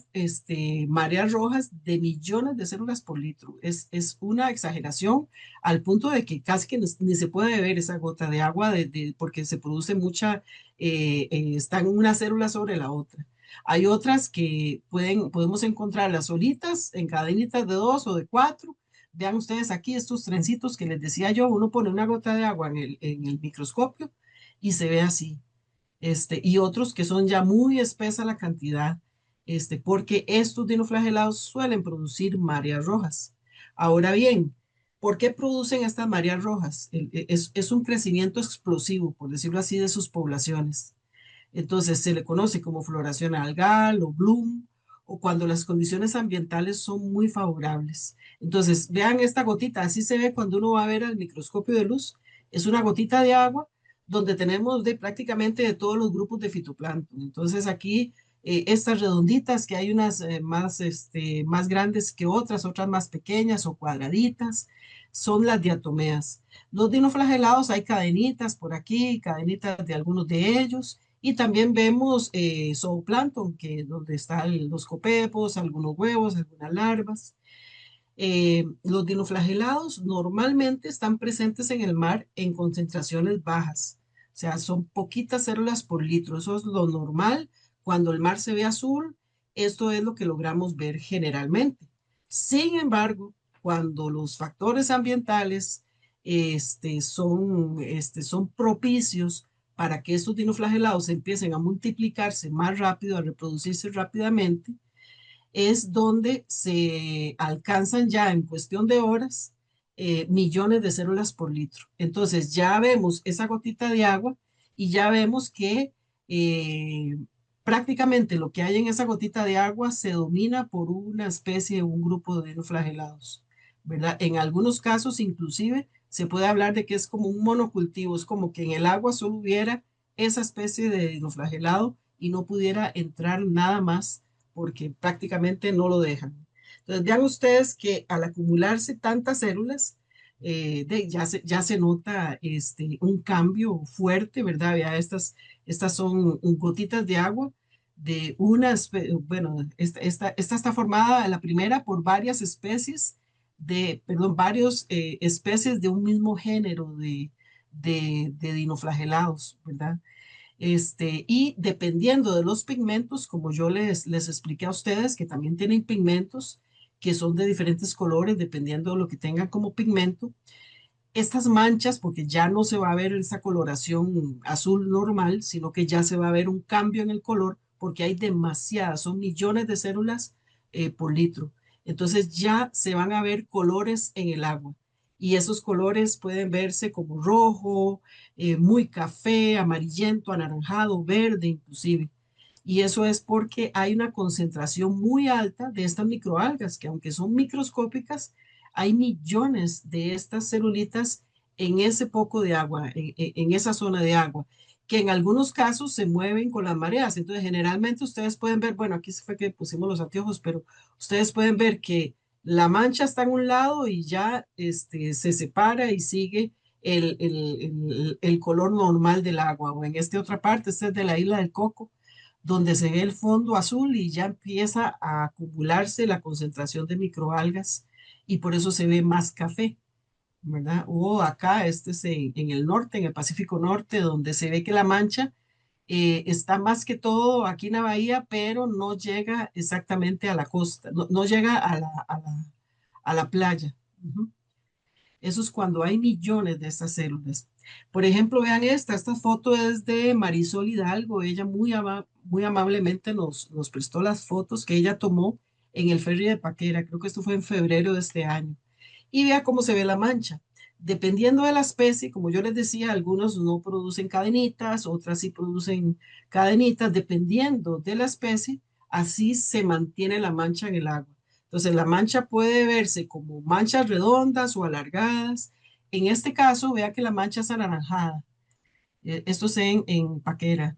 mareas rojas de millones de células por litro. Es una exageración al punto de que casi que ni se puede ver esa gota de agua porque se produce mucha, están una célula sobre la otra. Hay otras que podemos encontrarlas solitas en cadenitas de dos o de cuatro. Vean ustedes aquí estos trencitos que les decía yo, uno pone una gota de agua en el microscopio y se ve así. Y otros que son ya muy espesa la cantidad, porque estos dinoflagelados suelen producir mareas rojas. Ahora bien, ¿por qué producen estas mareas rojas? Es un crecimiento explosivo, por decirlo así, de sus poblaciones. Entonces se le conoce como floración algal o bloom, o cuando las condiciones ambientales son muy favorables. Entonces, vean esta gotita, así se ve cuando uno va a ver al microscopio de luz. Es una gotita de agua donde tenemos prácticamente de todos los grupos de fitoplancton. Entonces aquí estas redonditas, que hay unas más grandes que otras más pequeñas o cuadraditas, son las diatomeas. Los dinoflagelados hay cadenitas por aquí, cadenitas de algunos de ellos, y también vemos zooplancton, que es donde están los copepos, algunos huevos, algunas larvas. Los dinoflagelados normalmente están presentes en el mar en concentraciones bajas, o sea, son poquitas células por litro, eso es lo normal. Cuando el mar se ve azul, esto es lo que logramos ver generalmente. Sin embargo, cuando los factores ambientales son propicios para que estos dinoflagelados empiecen a multiplicarse más rápido, a reproducirse rápidamente, es donde se alcanzan ya en cuestión de horas millones de células por litro. Entonces ya vemos esa gotita de agua y ya vemos que eh, prácticamente lo que hay en esa gotita de agua se domina por una especie, un grupo de dinoflagelados, ¿verdad? En algunos casos inclusive se puede hablar de que es como un monocultivo, es como que en el agua solo hubiera esa especie de dinoflagelado y no pudiera entrar nada más porque prácticamente no lo dejan. Entonces, vean ustedes que al acumularse tantas células, ya se nota un cambio fuerte, ¿verdad? Vea, estas son gotitas de agua de unas, bueno, esta está formada, la primera, por varias especies perdón, varios especies de un mismo género de dinoflagelados, ¿verdad? Y dependiendo de los pigmentos, como yo les expliqué a ustedes, que también tienen pigmentos que son de diferentes colores, dependiendo de lo que tengan como pigmento, estas manchas, porque ya no se va a ver esa coloración azul normal, sino que ya se va a ver un cambio en el color, porque hay demasiadas, son millones de células por litro. Entonces ya se van a ver colores en el agua. Y esos colores pueden verse como rojo, muy café, amarillento, anaranjado, verde inclusive. Y eso es porque hay una concentración muy alta de estas microalgas, que aunque son microscópicas, hay millones de estas celulitas en ese poco de agua, en esa zona de agua, que en algunos casos se mueven con las mareas. Entonces, generalmente ustedes pueden ver, bueno, aquí fue que pusimos los anteojos, pero ustedes pueden ver que la mancha está en un lado y ya se separa y sigue el color normal del agua. O en esta otra parte, esta es de la isla del Coco, donde se ve el fondo azul y ya empieza a acumularse la concentración de microalgas y por eso se ve más café, ¿verdad? O acá, este es en el norte, en el Pacífico Norte, donde se ve que la mancha está más que todo aquí en la bahía, pero no llega exactamente a la costa, no llega a la playa. Ujú. Eso es cuando hay millones de estas células. Por ejemplo, vean esta foto es de Marisol Hidalgo. Ella muy amablemente nos prestó las fotos que ella tomó en el ferry de Paquera. Creo que esto fue en febrero de este año. Y vea cómo se ve la mancha. Dependiendo de la especie, como yo les decía, algunos no producen cadenitas, otras sí producen cadenitas. Dependiendo de la especie, así se mantiene la mancha en el agua. Entonces, la mancha puede verse como manchas redondas o alargadas. En este caso, vea que la mancha es anaranjada. Esto es en Paquera.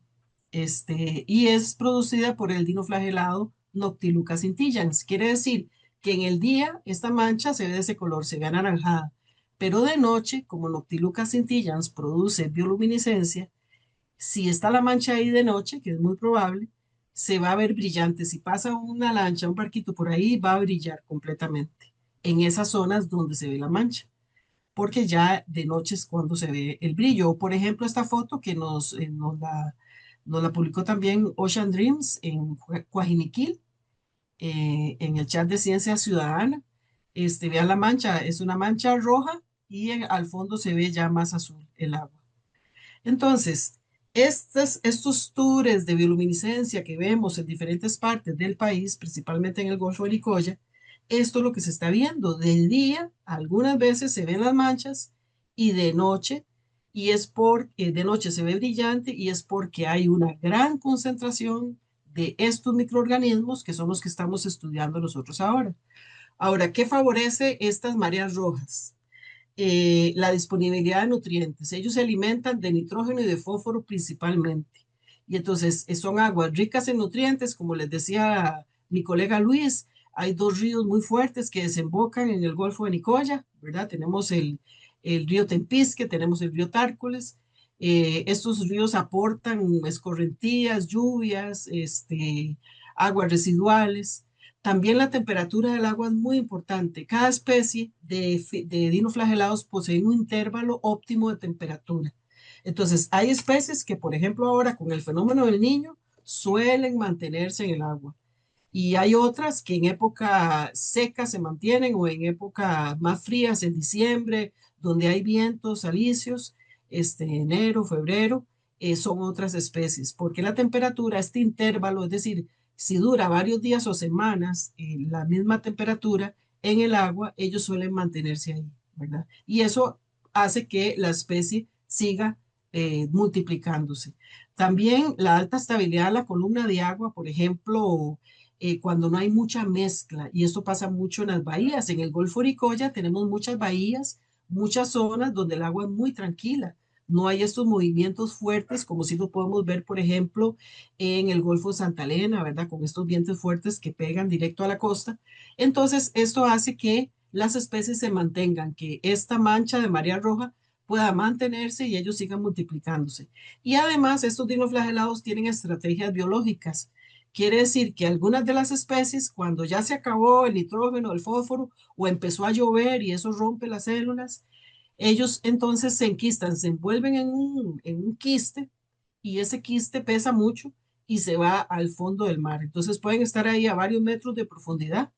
Y es producida por el dinoflagelado Noctiluca scintillans. Quiere decir que en el día esta mancha se ve de ese color, se ve anaranjada. Pero de noche, como Noctiluca scintillans produce bioluminiscencia, si está la mancha ahí de noche, que es muy probable, se va a ver brillante. Si pasa una lancha, un barquito por ahí, va a brillar completamente en esas zonas donde se ve la mancha, porque ya de noche es cuando se ve el brillo. O, por ejemplo, esta foto que nos la publicó también Ocean Dreams en Coajiniquil, en el chat de Ciencia Ciudadana. Vean la mancha, es una mancha roja y al fondo se ve ya más azul el agua. Entonces, estos tours de bioluminiscencia que vemos en diferentes partes del país, principalmente en el Golfo de Nicoya, esto es lo que se está viendo. De día, algunas veces se ven las manchas y de noche, y es porque de noche se ve brillante y es porque hay una gran concentración de estos microorganismos que son los que estamos estudiando nosotros ahora. Ahora, ¿qué favorece estas mareas rojas? La disponibilidad de nutrientes. Ellos se alimentan de nitrógeno y de fósforo principalmente. Y entonces son aguas ricas en nutrientes, como les decía mi colega Luis, hay dos ríos muy fuertes que desembocan en el Golfo de Nicoya, ¿verdad? Tenemos el río Tempisque, tenemos el río Tárcoles. Estos ríos aportan escorrentías, lluvias, aguas residuales. También la temperatura del agua es muy importante. Cada especie de dinoflagelados posee un intervalo óptimo de temperatura. Entonces, hay especies que, por ejemplo, ahora con el fenómeno del niño, suelen mantenerse en el agua. Y hay otras que en época seca se mantienen o en época más frías, en diciembre, donde hay vientos alisios, enero, febrero, son otras especies. Porque la temperatura, este intervalo, es decir, si dura varios días o semanas la misma temperatura en el agua, ellos suelen mantenerse ahí, ¿verdad? Y eso hace que la especie siga multiplicándose. También la alta estabilidad de la columna de agua, por ejemplo, cuando no hay mucha mezcla, y esto pasa mucho en las bahías. En el Golfo Nicoya tenemos muchas bahías, muchas zonas donde el agua es muy tranquila. No hay estos movimientos fuertes como si lo podemos ver, por ejemplo, en el Golfo de Santa Elena, ¿verdad? Con estos vientos fuertes que pegan directo a la costa. Entonces, esto hace que las especies se mantengan, que esta mancha de marea roja pueda mantenerse y ellos sigan multiplicándose. Y además, estos dinoflagelados tienen estrategias biológicas. Quiere decir que algunas de las especies, cuando ya se acabó el nitrógeno, el fósforo, o empezó a llover y eso rompe las células, ellos entonces se enquistan, se envuelven en un quiste y ese quiste pesa mucho y se va al fondo del mar. Entonces pueden estar ahí a varios metros de profundidad.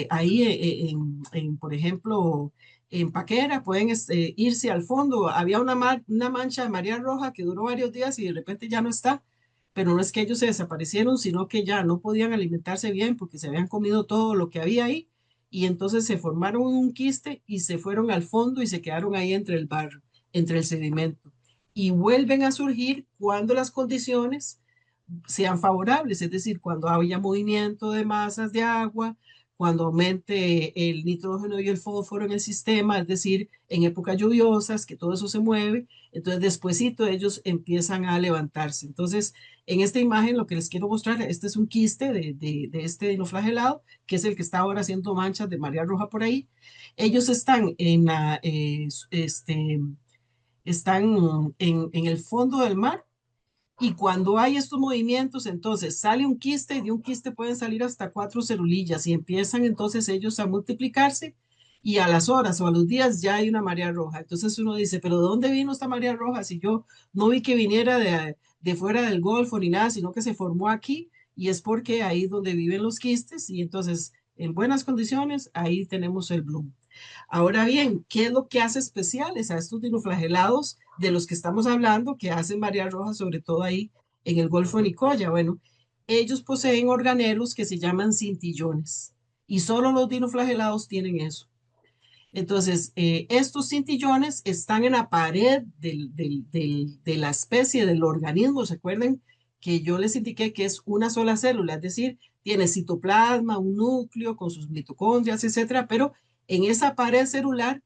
Ahí, por ejemplo, en Paquera, pueden irse al fondo. Había una mancha de marea roja que duró varios días y de repente ya no está. Pero no es que ellos se desaparecieron, sino que ya no podían alimentarse bien porque se habían comido todo lo que había ahí. Y entonces se formaron un quiste y se fueron al fondo y se quedaron ahí entre el barro, entre el sedimento. Y vuelven a surgir cuando las condiciones sean favorables, es decir, cuando haya movimiento de masas de agua, cuando aumente el nitrógeno y el fósforo en el sistema, es decir, en épocas lluviosas, que todo eso se mueve, entonces despuesito ellos empiezan a levantarse. Entonces, en esta imagen lo que les quiero mostrar, este es un quiste de este dinoflagelado, que es el que está ahora haciendo manchas de marea roja por ahí. Ellos están están en el fondo del mar y cuando hay estos movimientos, entonces sale un quiste y de un quiste pueden salir hasta 4 cerulillas y empiezan entonces ellos a multiplicarse y a las horas o a los días ya hay una marea roja. Entonces uno dice, pero ¿de dónde vino esta marea roja? Si yo no vi que viniera de fuera del Golfo ni nada, sino que se formó aquí y es porque ahí es donde viven los quistes y entonces en buenas condiciones ahí tenemos el bloom. Ahora bien, ¿qué es lo que hace especiales a estos dinoflagelados de los que estamos hablando, que hacen marea roja, sobre todo ahí en el Golfo de Nicoya? Bueno, ellos poseen organelos que se llaman cintillones y solo los dinoflagelados tienen eso. Entonces, estos cintillones están en la pared de la especie, del organismo. Recuerden que yo les indiqué que es una sola célula, es decir, tiene citoplasma, un núcleo con sus mitocondrias, etcétera, pero en esa pared celular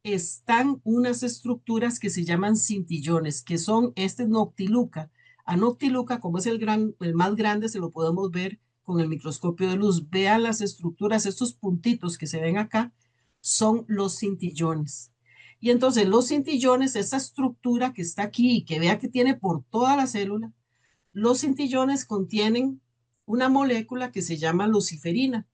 están unas estructuras que se llaman cintillones, que son este Noctiluca. A Noctiluca, como es el más grande, se lo podemos ver con el microscopio de luz. Vean las estructuras, estos puntitos que se ven acá, son los cintillones. Y entonces los cintillones, esa estructura que está aquí y que vea que tiene por toda la célula, los cintillones contienen una molécula que se llama luciferina,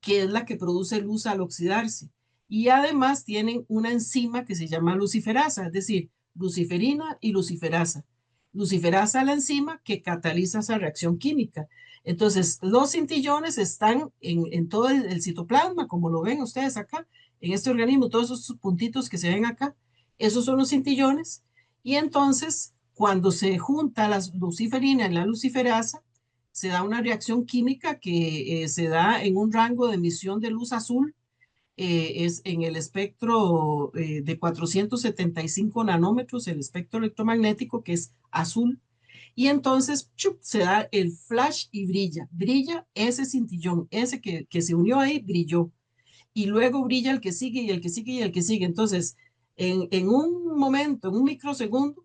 que es la que produce luz al oxidarse. Y además tienen una enzima que se llama luciferasa, es decir, luciferina y luciferasa. Luciferasa es la enzima que cataliza esa reacción química. Entonces, los cintillones están en todo el citoplasma, como lo ven ustedes acá, en este organismo, todos esos puntitos que se ven acá, esos son los cintillones. Y entonces, cuando se junta la luciferina y la luciferasa, se da una reacción química que se da en un rango de emisión de luz azul, es en el espectro de 475 nanómetros, el espectro electromagnético que es azul, y entonces ¡chup!, se da el flash y brilla ese cintillón, ese que se unió ahí, brilló, y luego brilla el que sigue y el que sigue y el que sigue. Entonces, en un momento, en un microsegundo,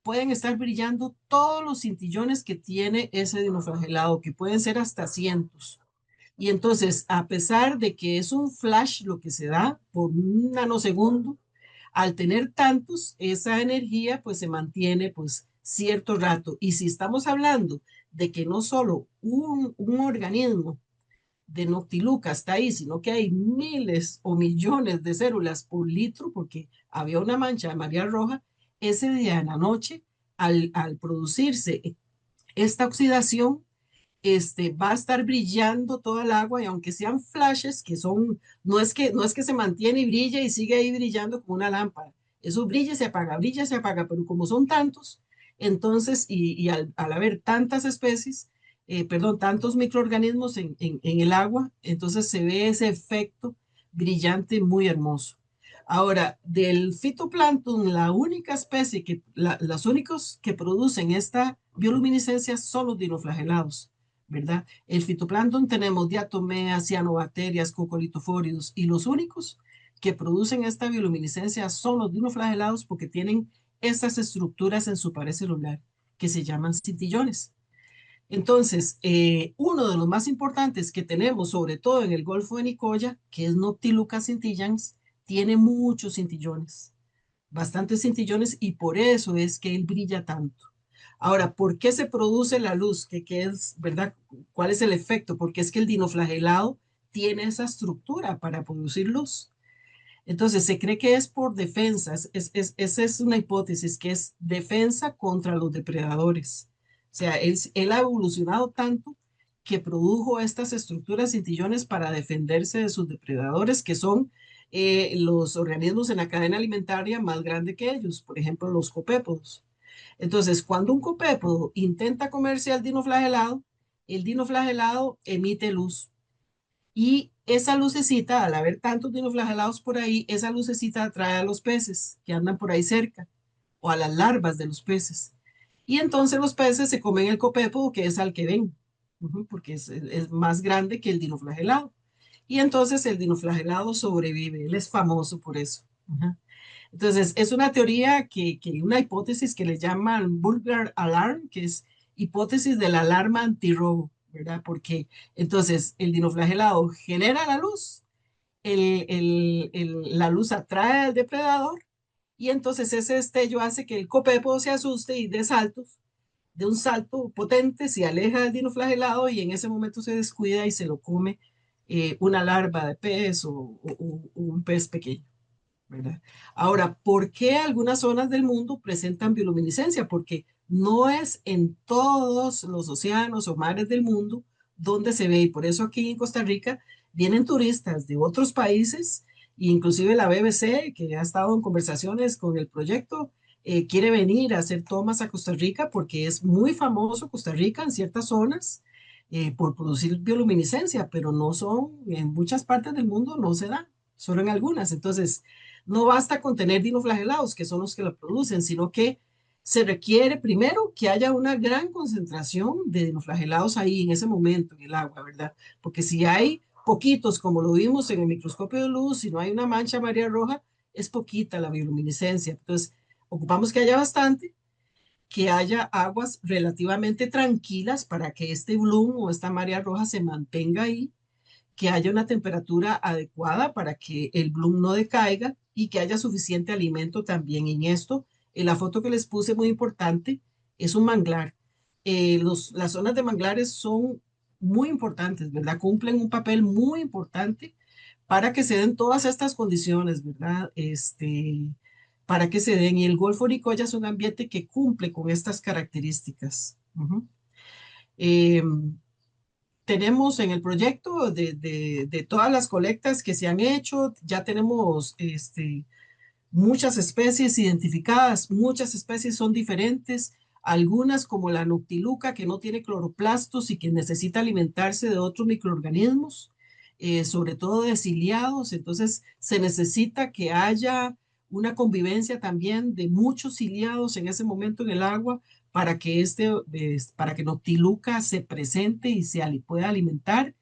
pueden estar brillando todos los cintillones que tiene ese dinoflagelado, que pueden ser hasta cientos. Y entonces, a pesar de que es un flash lo que se da por un nanosegundo, al tener tantos, esa energía pues se mantiene pues cierto rato. Y si estamos hablando de que no solo un organismo de Noctiluca está ahí, sino que hay miles o millones de células por litro, porque había una mancha de marea roja, ese día en la noche, al producirse esta oxidación, va a estar brillando toda el agua y aunque sean flashes, que son, no es que se mantiene y brilla y sigue ahí brillando como una lámpara, eso brilla y se apaga, pero como son tantos, entonces, y al haber tantas especies, perdón, tantos microorganismos en el agua, entonces se ve ese efecto brillante muy hermoso. Ahora, del fitoplancton, la única especie los únicos que producen esta bioluminiscencia son los dinoflagelados, ¿verdad? El fitoplancton tenemos diatomeas, cianobacterias, cocolitofóridos, y los únicos que producen esta bioluminiscencia son los dinoflagelados porque tienen estas estructuras en su pared celular que se llaman cintillones. Entonces, uno de los más importantes que tenemos, sobre todo en el Golfo de Nicoya, que es Noctiluca scintillans, tiene muchos cintillones, bastantes cintillones, y por eso es que él brilla tanto. Ahora, ¿por qué se produce la luz? ¿Qué es, verdad? ¿Cuál es el efecto? Porque es que el dinoflagelado tiene esa estructura para producir luz. Entonces, se cree que es por defensas. Esa es una hipótesis, que es defensa contra los depredadores. O sea, él ha evolucionado tanto que produjo estas estructuras cintillones para defenderse de sus depredadores, que son los organismos en la cadena alimentaria más grande que ellos, por ejemplo, los copépodos. Entonces, cuando un copépodo intenta comerse al dinoflagelado, el dinoflagelado emite luz. Y esa lucecita, al haber tantos dinoflagelados por ahí, esa lucecita atrae a los peces que andan por ahí cerca, o a las larvas de los peces. Y entonces los peces se comen el copépodo, que es al que ven, porque es más grande que el dinoflagelado. Y entonces el dinoflagelado sobrevive, él es famoso por eso. Entonces, es una teoría una hipótesis que le llaman Burglar Alarm, que es hipótesis de la alarma antirrobo, ¿verdad? Porque entonces el dinoflagelado genera la luz, la luz atrae al depredador, y entonces ese destello hace que el copépodo se asuste y dé saltos, de un salto potente, se aleja del dinoflagelado y en ese momento se descuida y se lo come una larva de pez o un pez pequeño, ¿verdad? Ahora, ¿por qué algunas zonas del mundo presentan bioluminiscencia? Porque no es en todos los océanos o mares del mundo donde se ve, y por eso aquí en Costa Rica vienen turistas de otros países, e inclusive la BBC, que ha estado en conversaciones con el proyecto, quiere venir a hacer tomas a Costa Rica porque es muy famoso Costa Rica en ciertas zonas por producir bioluminiscencia, pero no son, en muchas partes del mundo no se da, solo en algunas. Entonces, no basta con tener dinoflagelados, que son los que lo producen, sino que se requiere primero que haya una gran concentración de dinoflagelados ahí en ese momento en el agua, ¿verdad? Porque si hay poquitos, como lo vimos en el microscopio de luz, si no hay una mancha María Roja, es poquita la bioluminiscencia. Entonces, ocupamos que haya bastante, que haya aguas relativamente tranquilas para que este bloom o esta María Roja se mantenga ahí, que haya una temperatura adecuada para que el bloom no decaiga y que haya suficiente alimento también. En esto, en la foto que les puse, muy importante, es un manglar. Las zonas de manglares son muy importantes, ¿verdad? Cumplen un papel muy importante para que se den todas estas condiciones, ¿verdad? Para que se den. Y el Golfo de Nicoya es un ambiente que cumple con estas características. Eh, Tenemos en el proyecto de todas las colectas que se han hecho, ya tenemos muchas especies identificadas, muchas especies son diferentes, algunas como la Noctiluca que no tiene cloroplastos y que necesita alimentarse de otros microorganismos, sobre todo de ciliados, entonces se necesita que haya una convivencia también de muchos ciliados en ese momento en el agua para que Noctiluca se presente y pueda alimentar.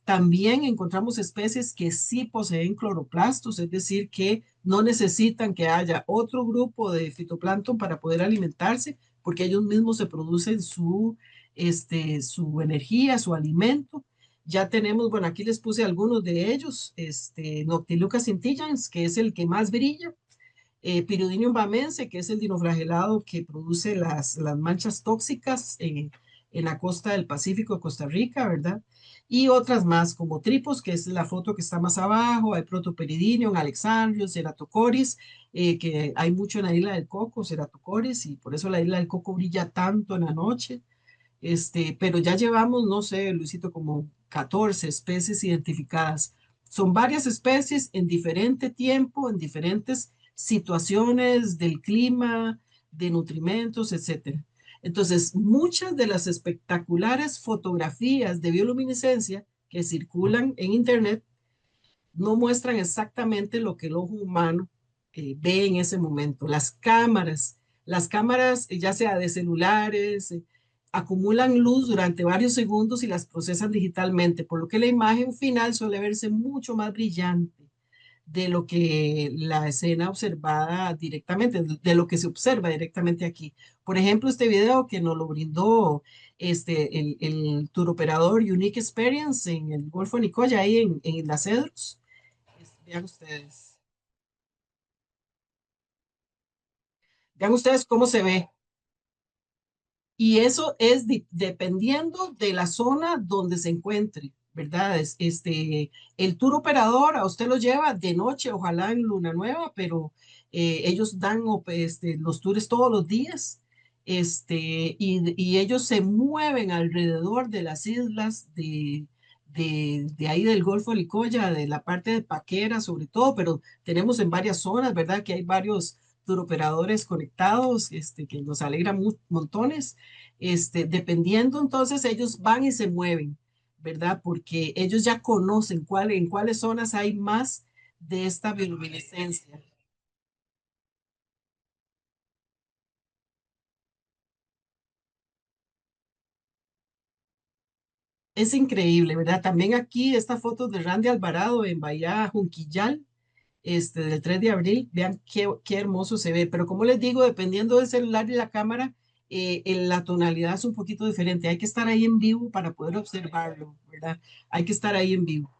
También encontramos especies que sí poseen cloroplastos, es decir, que no necesitan que haya otro grupo de fitoplancton para poder alimentarse, porque ellos mismos se producen su energía, su alimento. Ya tenemos, bueno, aquí les puse algunos de ellos, Noctiluca scintillans, que es el que más brilla, Pyridinium bamense, que es el dinoflagelado que produce las manchas tóxicas en la costa del Pacífico de Costa Rica, ¿verdad? Y otras más, como Tripos, que es la foto que está más abajo, hay Protoperidinium, Alexandrium, Ceratocoris, que hay mucho en la isla del Coco, Ceratocoris, y por eso la isla del Coco brilla tanto en la noche. Pero ya llevamos, no sé, Luisito, como 14 especies identificadas. Son varias especies en diferente tiempo, en diferentes situaciones del clima, de nutrimentos, etcétera. Entonces, muchas de las espectaculares fotografías de bioluminiscencia que circulan en Internet no muestran exactamente lo que el ojo humano ve en ese momento. Las cámaras ya sea de celulares, acumulan luz durante varios segundos y las procesan digitalmente, por lo que la imagen final suele verse mucho más brillante de lo que la escena observada directamente, de lo que se observa directamente aquí. Por ejemplo, este video que nos lo brindó el tour operador Unique Experience en el Golfo Nicoya, ahí en Las Cedros. Vean ustedes. Vean ustedes cómo se ve. Y eso es dependiendo de la zona donde se encuentre, ¿verdad? El tour operador a usted lo lleva de noche, ojalá en luna nueva, pero ellos dan los tours todos los días. Y ellos se mueven alrededor de las islas de ahí del Golfo de Nicoya, de la parte de Paquera sobre todo, pero tenemos en varias zonas, ¿verdad? Que hay varios tour operadores conectados, que nos alegra montones. Dependiendo, entonces ellos van y se mueven, ¿verdad? Porque ellos ya conocen en cuáles zonas hay más de esta bioluminiscencia. Es increíble, ¿verdad? También aquí esta foto de Randy Alvarado en Bahía Junquillal, del 3 de abril, vean qué hermoso se ve, pero como les digo, dependiendo del celular y la cámara, la tonalidad es un poquito diferente, hay que estar ahí en vivo para poder observarlo, ¿verdad? Hay que estar ahí en vivo.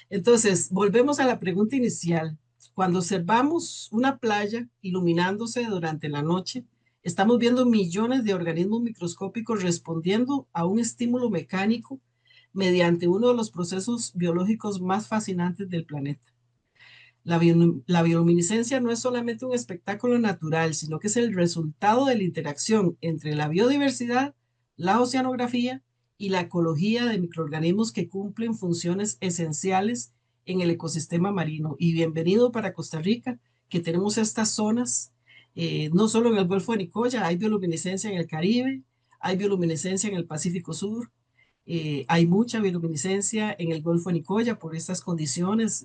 Entonces, volvemos a la pregunta inicial. Cuando observamos una playa iluminándose durante la noche, estamos viendo millones de organismos microscópicos respondiendo a un estímulo mecánico mediante uno de los procesos biológicos más fascinantes del planeta. La bioluminiscencia no es solamente un espectáculo natural, sino que es el resultado de la interacción entre la biodiversidad, la oceanografía y la ecología de microorganismos que cumplen funciones esenciales en el ecosistema marino. Y bienvenido para Costa Rica, que tenemos estas zonas, no solo en el Golfo de Nicoya, hay bioluminiscencia en el Caribe, hay bioluminiscencia en el Pacífico Sur, hay mucha bioluminiscencia en el Golfo de Nicoya por estas condiciones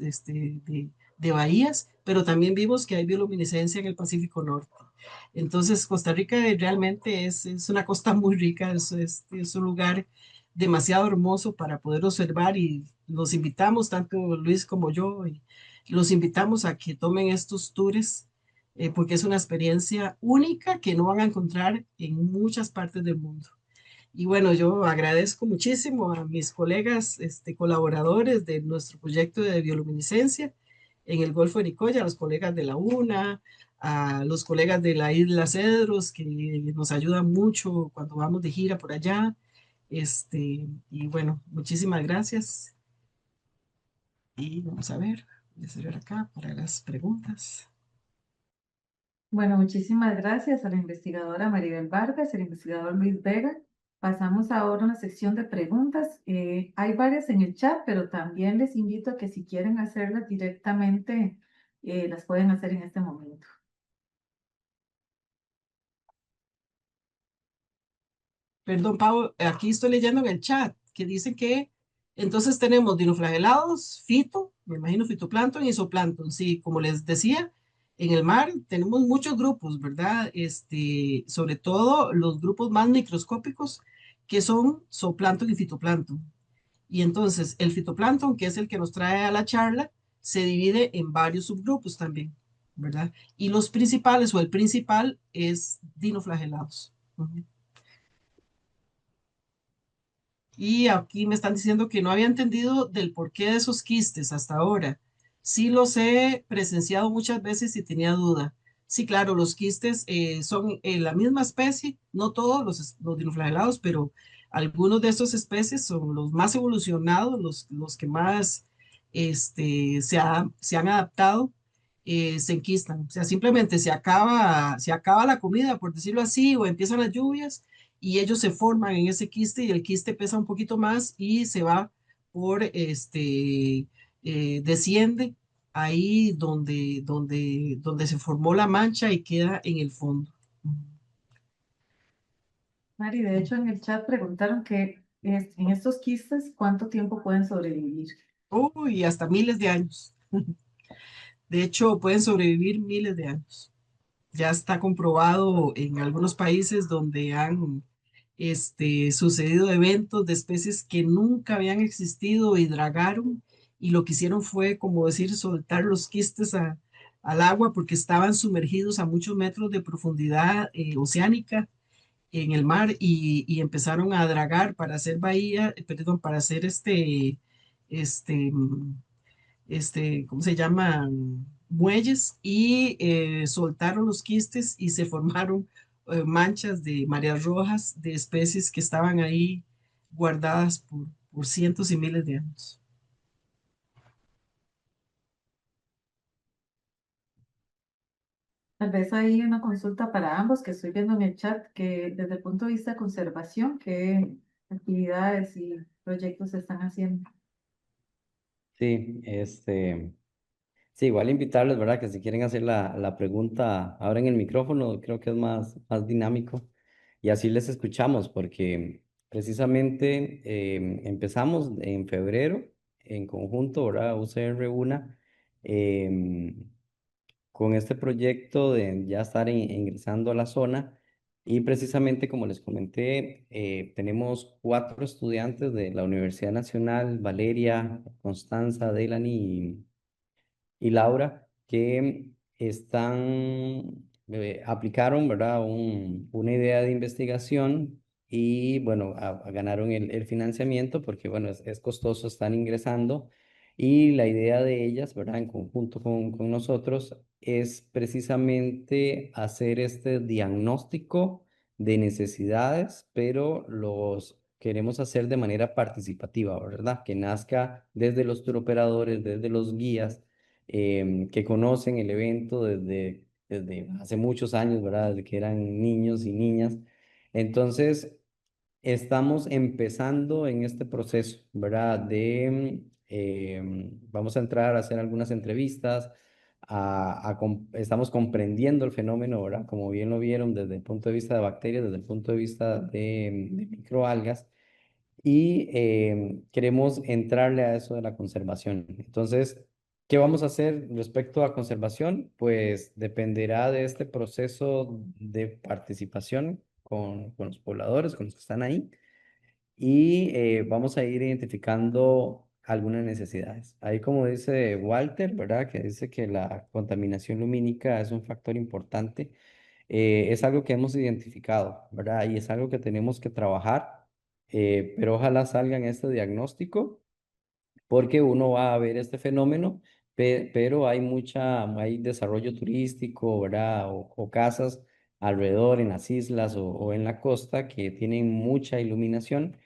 de bahías, pero también vimos que hay bioluminiscencia en el Pacífico Norte. Entonces, Costa Rica realmente es una costa muy rica, es un lugar demasiado hermoso para poder observar y los invitamos, tanto Luis como yo, y los invitamos a que tomen estos tours porque es una experiencia única que no van a encontrar en muchas partes del mundo. Y bueno, yo agradezco muchísimo a mis colegas, colaboradores de nuestro proyecto de bioluminiscencia en el Golfo de Nicoya, a los colegas de la UNA, a los colegas de la Isla Cedros, que nos ayudan mucho cuando vamos de gira por allá. Y bueno, muchísimas gracias. Y vamos a ver, voy a cerrar acá para las preguntas. Bueno, muchísimas gracias a la investigadora Maribel Vargas, el investigador Luis Vega. Pasamos ahora a una sección de preguntas. Hay varias en el chat, pero también les invito a que si quieren hacerlas directamente, las pueden hacer en este momento. Perdón, Pau, aquí estoy leyendo en el chat que dice que entonces tenemos dinoflagelados, fito, me imagino fitoplancton y zooplancton. Sí, como les decía, en el mar tenemos muchos grupos, ¿verdad? Sobre todo los grupos más microscópicos que son zooplancton y fitoplancton. Y entonces el fitoplancton, que es el que nos trae a la charla, se divide en varios subgrupos también, ¿verdad? Y los principales o el principal es dinoflagelados. Ujú. Y aquí me están diciendo que no había entendido del porqué de esos quistes hasta ahora. Sí los he presenciado muchas veces y tenía duda. Sí, claro, los quistes son la misma especie, no todos los dinoflagelados, pero algunos de estos especies son los más evolucionados, los que más se han adaptado, se enquistan. O sea, simplemente se acaba la comida, por decirlo así, o empiezan las lluvias y ellos se forman en ese quiste y el quiste pesa un poquito más y se va desciende ahí donde se formó la mancha y queda en el fondo. Mari, de hecho en el chat preguntaron que en estos quistes, ¿cuánto tiempo pueden sobrevivir? Uy, hasta miles de años. De hecho, pueden sobrevivir miles de años. Ya está comprobado en algunos países donde han sucedido eventos de especies que nunca habían existido y dragaron, y lo que hicieron fue, como decir, soltar los quistes al agua porque estaban sumergidos a muchos metros de profundidad oceánica en el mar, y empezaron a dragar para hacer bahía, perdón, para hacer este, ¿cómo se llaman? Muelles, y soltaron los quistes y se formaron manchas de mareas rojas de especies que estaban ahí guardadas por cientos y miles de años. Tal vez hay una consulta para ambos que estoy viendo en el chat, que desde el punto de vista de conservación, ¿qué actividades y proyectos se están haciendo? Sí, sí, igual invitarles, ¿verdad? Que si quieren hacer la pregunta, abren el micrófono, creo que es más dinámico y así les escuchamos, porque precisamente empezamos en febrero en conjunto, ¿verdad? UCR una, em, con este proyecto de ya estar ingresando a la zona y precisamente como les comenté, tenemos 4 estudiantes de la Universidad Nacional, Valeria, Constanza, Delany y Laura, que aplicaron, ¿verdad? Una idea de investigación y, bueno, ganaron el financiamiento porque, bueno, es costoso, están ingresando y la idea de ellas, ¿verdad? En conjunto con nosotros, es precisamente hacer este diagnóstico de necesidades, pero los queremos hacer de manera participativa, ¿verdad? Que nazca desde los turoperadores, desde los guías que conocen el evento desde hace muchos años, ¿verdad? Desde que eran niños y niñas. Entonces, estamos empezando en este proceso, ¿verdad? Vamos a entrar a hacer algunas entrevistas, estamos comprendiendo el fenómeno, ¿verdad? Como bien lo vieron desde el punto de vista de bacterias, desde el punto de vista de microalgas y queremos entrarle a eso de la conservación. Entonces, ¿qué vamos a hacer respecto a conservación? Pues dependerá de este proceso de participación con los pobladores, con los que están ahí, y vamos a ir identificando algunas necesidades. Ahí como dice Walter, ¿verdad? Que dice que la contaminación lumínica es un factor importante. Es algo que hemos identificado, ¿verdad? Y es algo que tenemos que trabajar, pero ojalá salga en este diagnóstico porque uno va a ver este fenómeno, pero hay desarrollo turístico, ¿verdad? O casas alrededor en las islas o en la costa que tienen mucha iluminación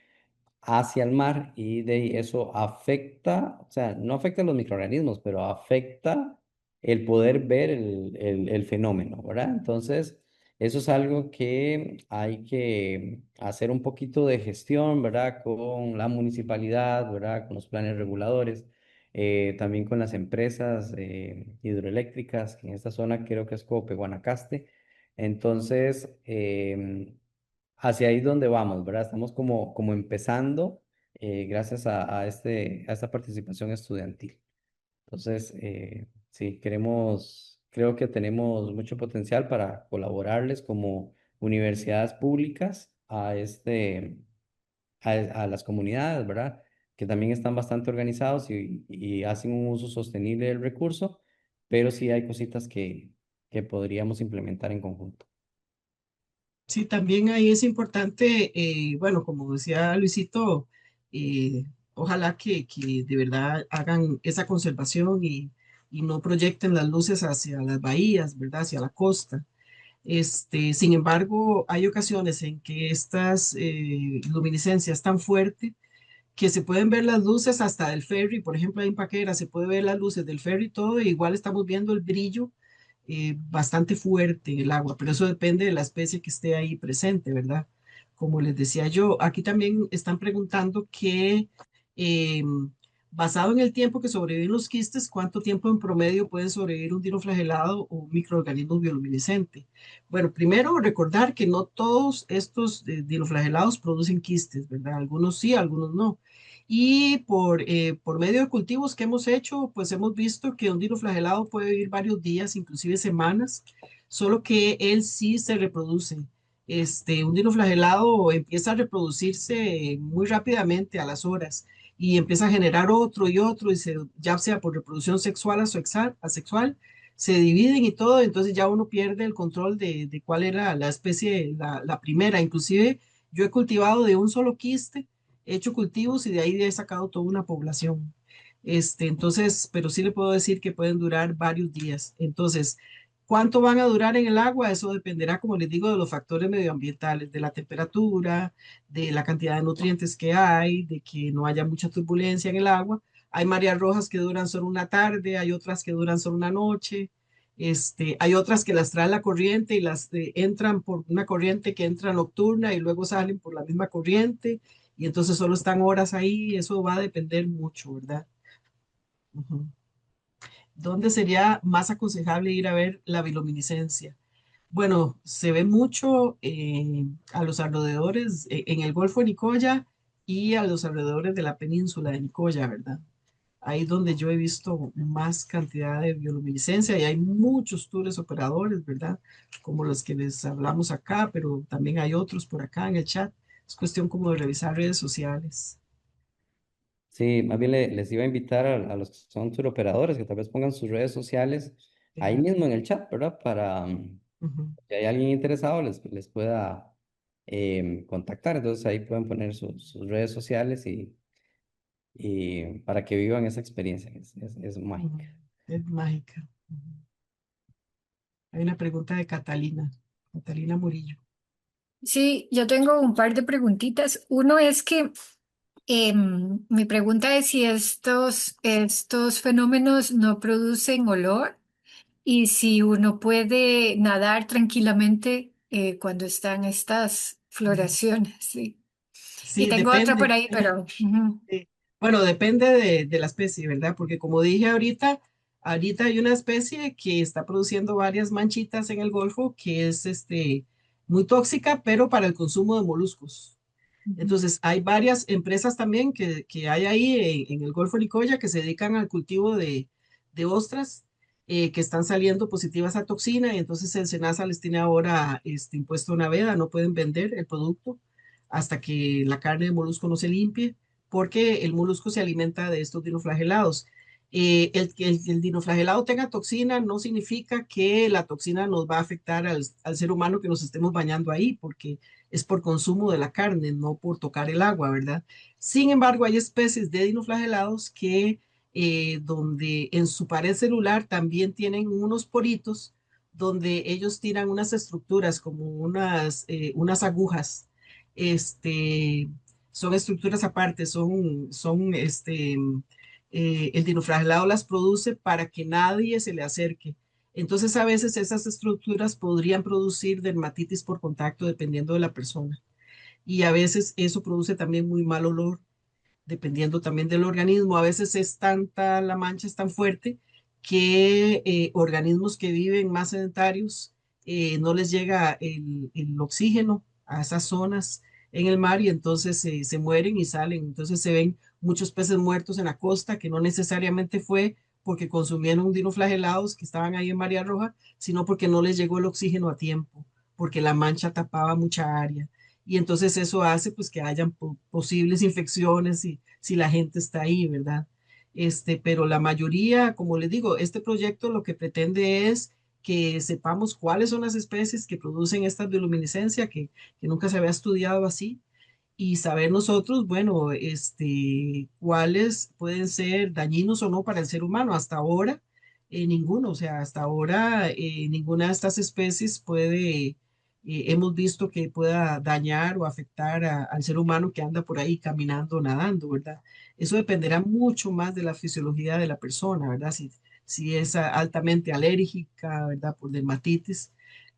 hacia el mar y de ahí eso afecta, o sea, no afecta a los microorganismos, pero afecta el poder ver el fenómeno, ¿verdad? Entonces, eso es algo que hay que hacer un poquito de gestión, ¿verdad? Con la municipalidad, ¿verdad? Con los planes reguladores, también con las empresas hidroeléctricas, que en esta zona creo que es Cope, Guanacaste. Entonces, hacia ahí es donde vamos, ¿verdad? Estamos como empezando gracias a esta participación estudiantil. Entonces, sí, creo que tenemos mucho potencial para colaborarles como universidades públicas a las comunidades, ¿verdad? Que también están bastante organizados y hacen un uso sostenible del recurso, pero sí hay cositas que podríamos implementar en conjunto. Sí, también ahí es importante, bueno, como decía Luisito, eh, ojalá que de verdad hagan esa conservación y no proyecten las luces hacia las bahías, ¿verdad? Hacia la costa. Sin embargo, hay ocasiones en que estas luminiscencias tan fuertes que se pueden ver las luces hasta del ferry, por ejemplo, ahí en Paquera se puede ver las luces del ferry y todo, e igual estamos viendo el brillo bastante fuerte en el agua, pero eso depende de la especie que esté ahí presente, ¿verdad? Como les decía yo, aquí también están preguntando que, eh, basado en el tiempo que sobreviven los quistes, ¿cuánto tiempo en promedio pueden sobrevivir un dinoflagelado o un microorganismo bioluminiscente? Bueno, primero recordar que no todos estos dinoflagelados producen quistes, ¿verdad? Algunos sí, algunos no. Y por medio de cultivos que hemos hecho, pues hemos visto que un dinoflagelado puede vivir varios días, inclusive semanas, solo que él sí se reproduce. Un dinoflagelado empieza a reproducirse muy rápidamente a las horas y empieza a generar otro y otro, ya sea por reproducción sexual asexual, se dividen y todo, entonces ya uno pierde el control de cuál era la especie, la primera. Inclusive yo he cultivado de un solo quiste, he hecho cultivos y de ahí he sacado toda una población. Entonces, pero sí le puedo decir que pueden durar varios días. Entonces, ¿cuánto van a durar en el agua? Eso dependerá, como les digo, de los factores medioambientales, de la temperatura, de la cantidad de nutrientes que hay, de que no haya mucha turbulencia en el agua. Hay mareas rojas que duran solo una tarde, hay otras que duran solo una noche. Hay otras que las trae la corriente y las entran por una corriente que entra nocturna y luego salen por la misma corriente y entonces solo están horas ahí. Eso va a depender mucho, ¿verdad? Ujú. ¿Dónde sería más aconsejable ir a ver la bioluminiscencia? Bueno, se ve mucho a los alrededores, en el Golfo de Nicoya y a los alrededores de la península de Nicoya, ¿verdad? Ahí donde yo he visto más cantidad de bioluminiscencia y hay muchos tours operadores, ¿verdad? Como los que les hablamos acá, pero también hay otros por acá en el chat. Es cuestión como de revisar redes sociales. Sí, más bien les iba a invitar a los que son tour operadores que tal vez pongan sus redes sociales ahí Sí. mismo en el chat, ¿verdad? Para Ujú. si hay alguien interesado les pueda contactar. Entonces ahí pueden poner sus redes sociales y para que vivan esa experiencia, es Ujú. mágica. Es mágica. Ujú. Hay una pregunta de Catalina, Catalina Murillo. Sí, yo tengo un par de preguntitas. Uno es que mi pregunta es si estos fenómenos no producen olor y si uno puede nadar tranquilamente cuando están estas Ujú. floraciones, sí. Y Sí, tengo otra por depende. ahí, pero ujú, Sí. Bueno, depende de la especie, ¿verdad? Porque como dije ahorita hay una especie que está produciendo varias manchitas en el Golfo que es muy tóxica, pero para el consumo de moluscos. ujú. Entonces, hay varias empresas también que hay ahí en el Golfo de Nicoya que se dedican al cultivo de ostras que están saliendo positivas a toxina y entonces el SENASA les tiene ahora impuesto una veda, no pueden vender el producto hasta que la carne de molusco no se limpie porque el molusco se alimenta de estos dinoflagelados. Que el dinoflagelado tenga toxina no significa que la toxina nos va a afectar al ser humano que nos estemos bañando ahí, porque es por consumo de la carne, no por tocar el agua, ¿verdad? Sin embargo, hay especies de dinoflagelados que donde en su pared celular también tienen unos poritos donde ellos tiran unas estructuras como unas agujas. Este, son estructuras aparte, el dinoflagelado las produce para que nadie se le acerque. Entonces, a veces esas estructuras podrían producir dermatitis por contacto dependiendo de la persona. Y a veces eso produce también muy mal olor, dependiendo también del organismo. A veces es tanta, la mancha es tan fuerte que organismos que viven más sedentarios no les llega el oxígeno a esas zonas en el mar y entonces se mueren y salen. Entonces se ven muchos peces muertos en la costa que no necesariamente fue porque consumieron dinoflagelados que estaban ahí en María Roja, sino porque no les llegó el oxígeno a tiempo, porque la mancha tapaba mucha área y entonces eso hace pues que hayan posibles infecciones si la gente está ahí, ¿verdad? Pero la mayoría, como les digo, este proyecto lo que pretende es que sepamos cuáles son las especies que producen esta bioluminiscencia que nunca se había estudiado así y saber nosotros, bueno, cuáles pueden ser dañinos o no para el ser humano. Hasta ahora, ninguno, o sea, hasta ahora ninguna de estas especies hemos visto que pueda dañar o afectar al ser humano que anda por ahí caminando, nadando, ¿verdad? Eso dependerá mucho más de la fisiología de la persona, ¿verdad? Si es altamente alérgica, ¿verdad? Por dermatitis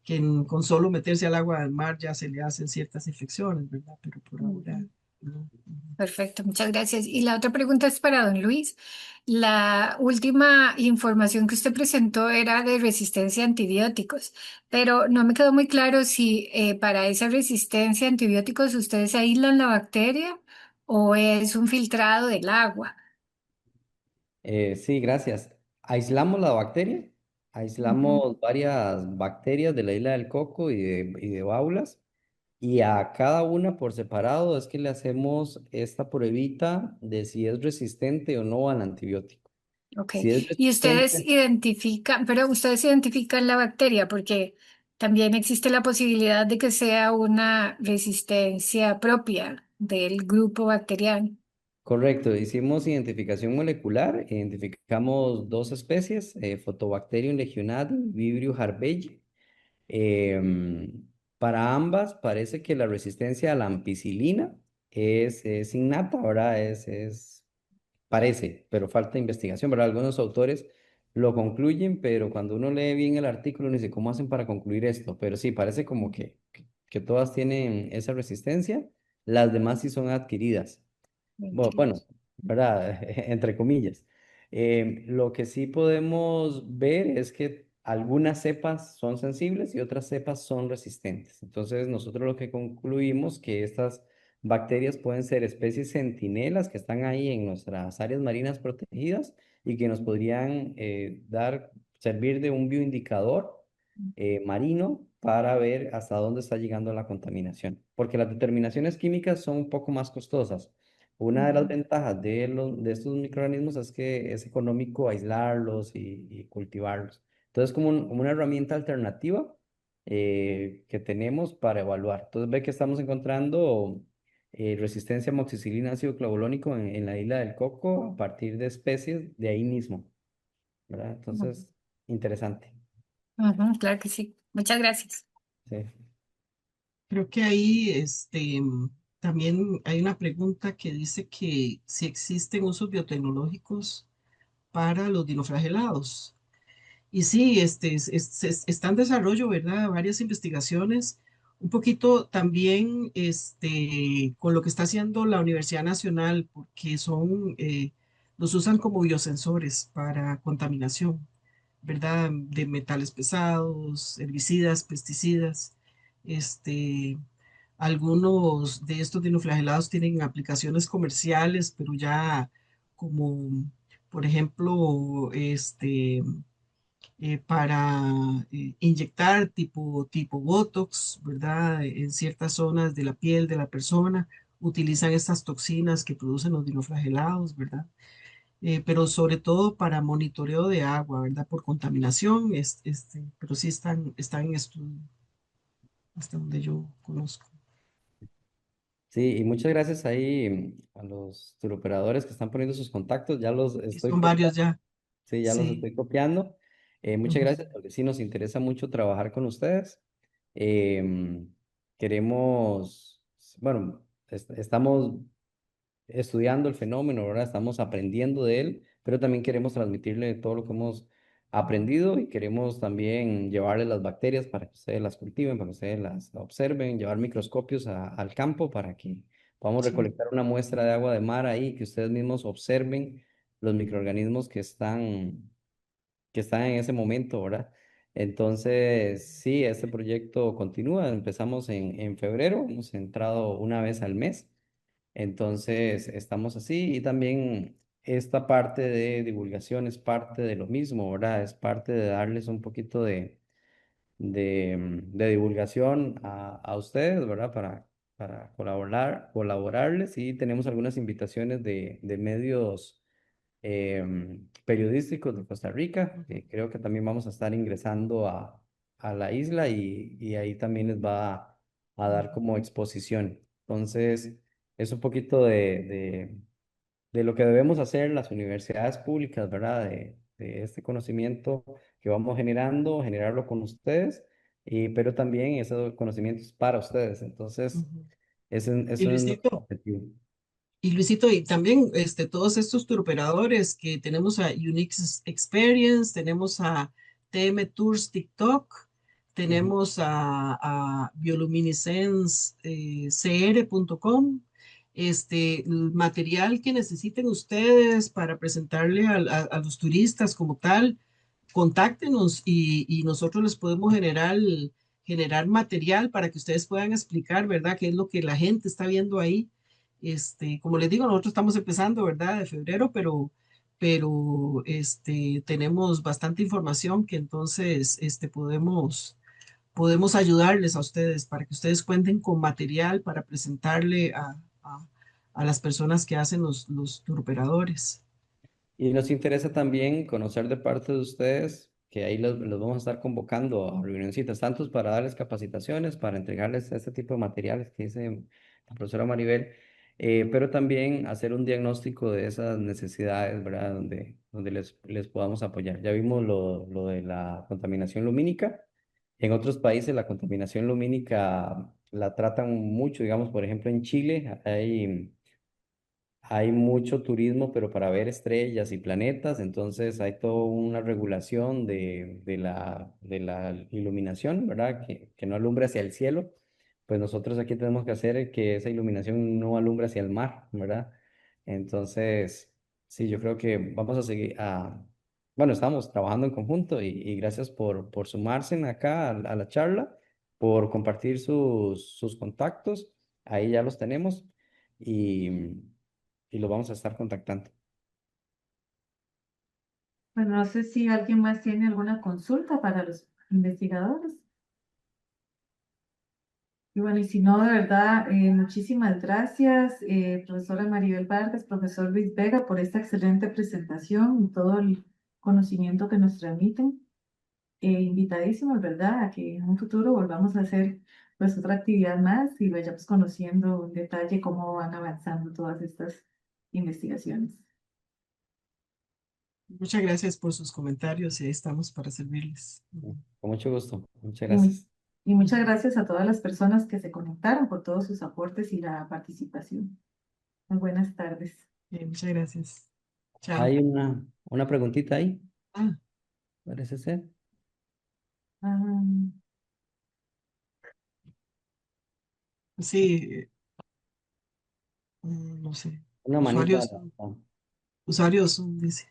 que con solo meterse al agua del mar ya se le hacen ciertas infecciones, ¿verdad? Pero por ahora Ujú. no. Perfecto, muchas gracias. Y la otra pregunta es para don Luis. La última información que usted presentó era de resistencia a antibióticos, pero no me quedó muy claro si para esa resistencia a antibióticos ustedes aíslan la bacteria o es un filtrado del agua. Sí, gracias. Aislamos la bacteria, Ujú. aislamos varias bacterias de la isla del coco y de baulas, y a cada una por separado es que le hacemos esta pruebita de si es resistente o no al antibiótico. Ok. Si es Y ustedes resistente, identifican, pero ustedes identifican la bacteria porque también existe la posibilidad de que sea una resistencia propia del grupo bacteriano. correcto, hicimos identificación molecular, identificamos dos especies, Photobacterium legionnarum y Vibrio harbei. Para ambas parece que la resistencia a la ampicilina es innata, ¿verdad? Parece, pero falta investigación, ¿verdad? Algunos autores lo concluyen, pero cuando uno lee bien el artículo, uno dice, ¿cómo hacen para concluir esto? Pero sí, parece como que todas tienen esa resistencia, las demás sí son adquiridas. Bueno, Mentiras. ¿verdad? Entre comillas. Lo que sí podemos ver es que algunas cepas son sensibles y otras cepas son resistentes. Entonces, nosotros lo que concluimos que estas bacterias pueden ser especies centinelas que están ahí en nuestras áreas marinas protegidas y que nos podrían servir de un bioindicador marino para ver hasta dónde está llegando la contaminación. Porque las determinaciones químicas son un poco más costosas. Una de las Ujú. ventajas de estos microorganismos es que es económico aislarlos y cultivarlos. Entonces, como una herramienta alternativa que tenemos para evaluar. Entonces, ve que estamos encontrando resistencia a amoxicilina ácido clavulónico en la isla del Coco a partir de especies de ahí mismo, ¿verdad? Entonces, interesante. Ujú, claro que sí. Muchas gracias. Sí. Creo que ahí también hay una pregunta que dice que si existen usos biotecnológicos para los dinoflagelados. Y sí, está en desarrollo, ¿verdad? Varias investigaciones, un poquito también con lo que está haciendo la Universidad Nacional, porque los usan como biosensores para contaminación, ¿verdad? De metales pesados, herbicidas, pesticidas. Este, Algunos de estos dinoflagelados tienen aplicaciones comerciales, pero ya como, por ejemplo, para inyectar tipo Botox, ¿verdad? En ciertas zonas de la piel de la persona, utilizan estas toxinas que producen los dinoflagelados, ¿verdad? Pero sobre todo para monitoreo de agua, ¿verdad? Por contaminación, pero sí están en estudio, hasta donde yo conozco. Sí, y muchas gracias ahí a los turoperadores que están poniendo sus contactos. Ya los Y estoy son varios copiando. ya, Sí, ya los sí. estoy copiando. Muchas Ujú. gracias porque sí nos interesa mucho trabajar con ustedes. Em, Queremos, bueno, estamos estudiando el fenómeno, ¿verdad? Estamos aprendiendo de él, pero también queremos transmitirle todo lo que hemos aprendido y queremos también llevarle las bacterias para que ustedes las cultiven, para que ustedes las observen, llevar microscopios al campo para que podamos Sí. recolectar una muestra de agua de mar ahí, que ustedes mismos observen los microorganismos que están en ese momento, ¿verdad? Entonces, sí, este proyecto continúa. Empezamos en febrero, hemos entrado una vez al mes. Entonces, estamos así y también esta parte de divulgación es parte de lo mismo, ¿verdad? Es parte de darles un poquito de divulgación a ustedes, ¿verdad? Para colaborarles y tenemos algunas invitaciones de medios periodísticos de Costa Rica, que creo que también vamos a estar ingresando a la isla y ahí también les va a dar como exposición. Entonces, es un poquito de lo que debemos hacer las universidades públicas, ¿verdad? De este conocimiento que vamos generando, generarlo con ustedes, pero también ese conocimiento es para ustedes. Entonces, Ujú. Y eso es nuestro Luisito, objetivo. y también todos estos turoperadores que tenemos a Unix Experience, tenemos a TM Tours TikTok, Ujú. tenemos a bioluminescencecr.com, el material que necesiten ustedes para presentarle a los turistas como tal, contáctenos y nosotros les podemos generar material para que ustedes puedan explicar, ¿verdad?, qué es lo que la gente está viendo ahí Como les digo, nosotros estamos empezando, ¿verdad? De febrero, pero tenemos bastante información que entonces podemos ayudarles a ustedes para que ustedes cuenten con material para presentarle a las personas que hacen los turoperadores. Y nos interesa también conocer de parte de ustedes, que ahí los vamos a estar convocando a reunioncitas, tantos para darles capacitaciones, para entregarles este tipo de materiales que dice la profesora Maribel, pero también hacer un diagnóstico de esas necesidades, ¿verdad? Donde les podamos apoyar. Ya vimos lo de la contaminación lumínica. En otros países la contaminación lumínica la tratan mucho, digamos, por ejemplo, en Chile hay mucho turismo, pero para ver estrellas y planetas, entonces hay toda una regulación de la iluminación, ¿verdad? Que no alumbre hacia el cielo. Pues nosotros aquí tenemos que hacer que esa iluminación no alumbre hacia el mar, ¿verdad? Entonces, sí, yo creo que vamos a seguir bueno, estamos trabajando en conjunto y gracias por sumarse acá a la charla, por compartir sus contactos, ahí ya los tenemos y lo vamos a estar contactando. Bueno, no sé si alguien más tiene alguna consulta para los investigadores. Y bueno, y si no, de verdad, muchísimas gracias, profesora Maribel Vargas, profesor Luis Vega, por esta excelente presentación y todo el conocimiento que nos transmiten. Invitadísimos, ¿verdad? A que en un futuro volvamos a hacer pues otra actividad más y vayamos conociendo en detalle cómo van avanzando todas estas investigaciones. Muchas gracias por sus comentarios y ahí estamos para servirles. Con mucho gusto. Muchas Y, mu- gracias. y muchas gracias a todas las personas que se conectaron por todos sus aportes y la participación. Muy buenas tardes. Muchas gracias. Chao. Hay una preguntita ahí, Ah, parece ser. Ah, sí, no sé. Una manita. Usuarios, usuarios, dice.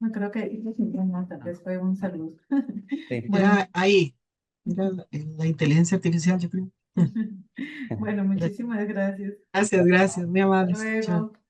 no creo que no, tal vez fue un saludo. Sí. Bueno, Era ahí, era la inteligencia artificial, yo creo. bueno, muchísimas gracias. Gracias, gracias, muy Hasta amables. Chao. luego.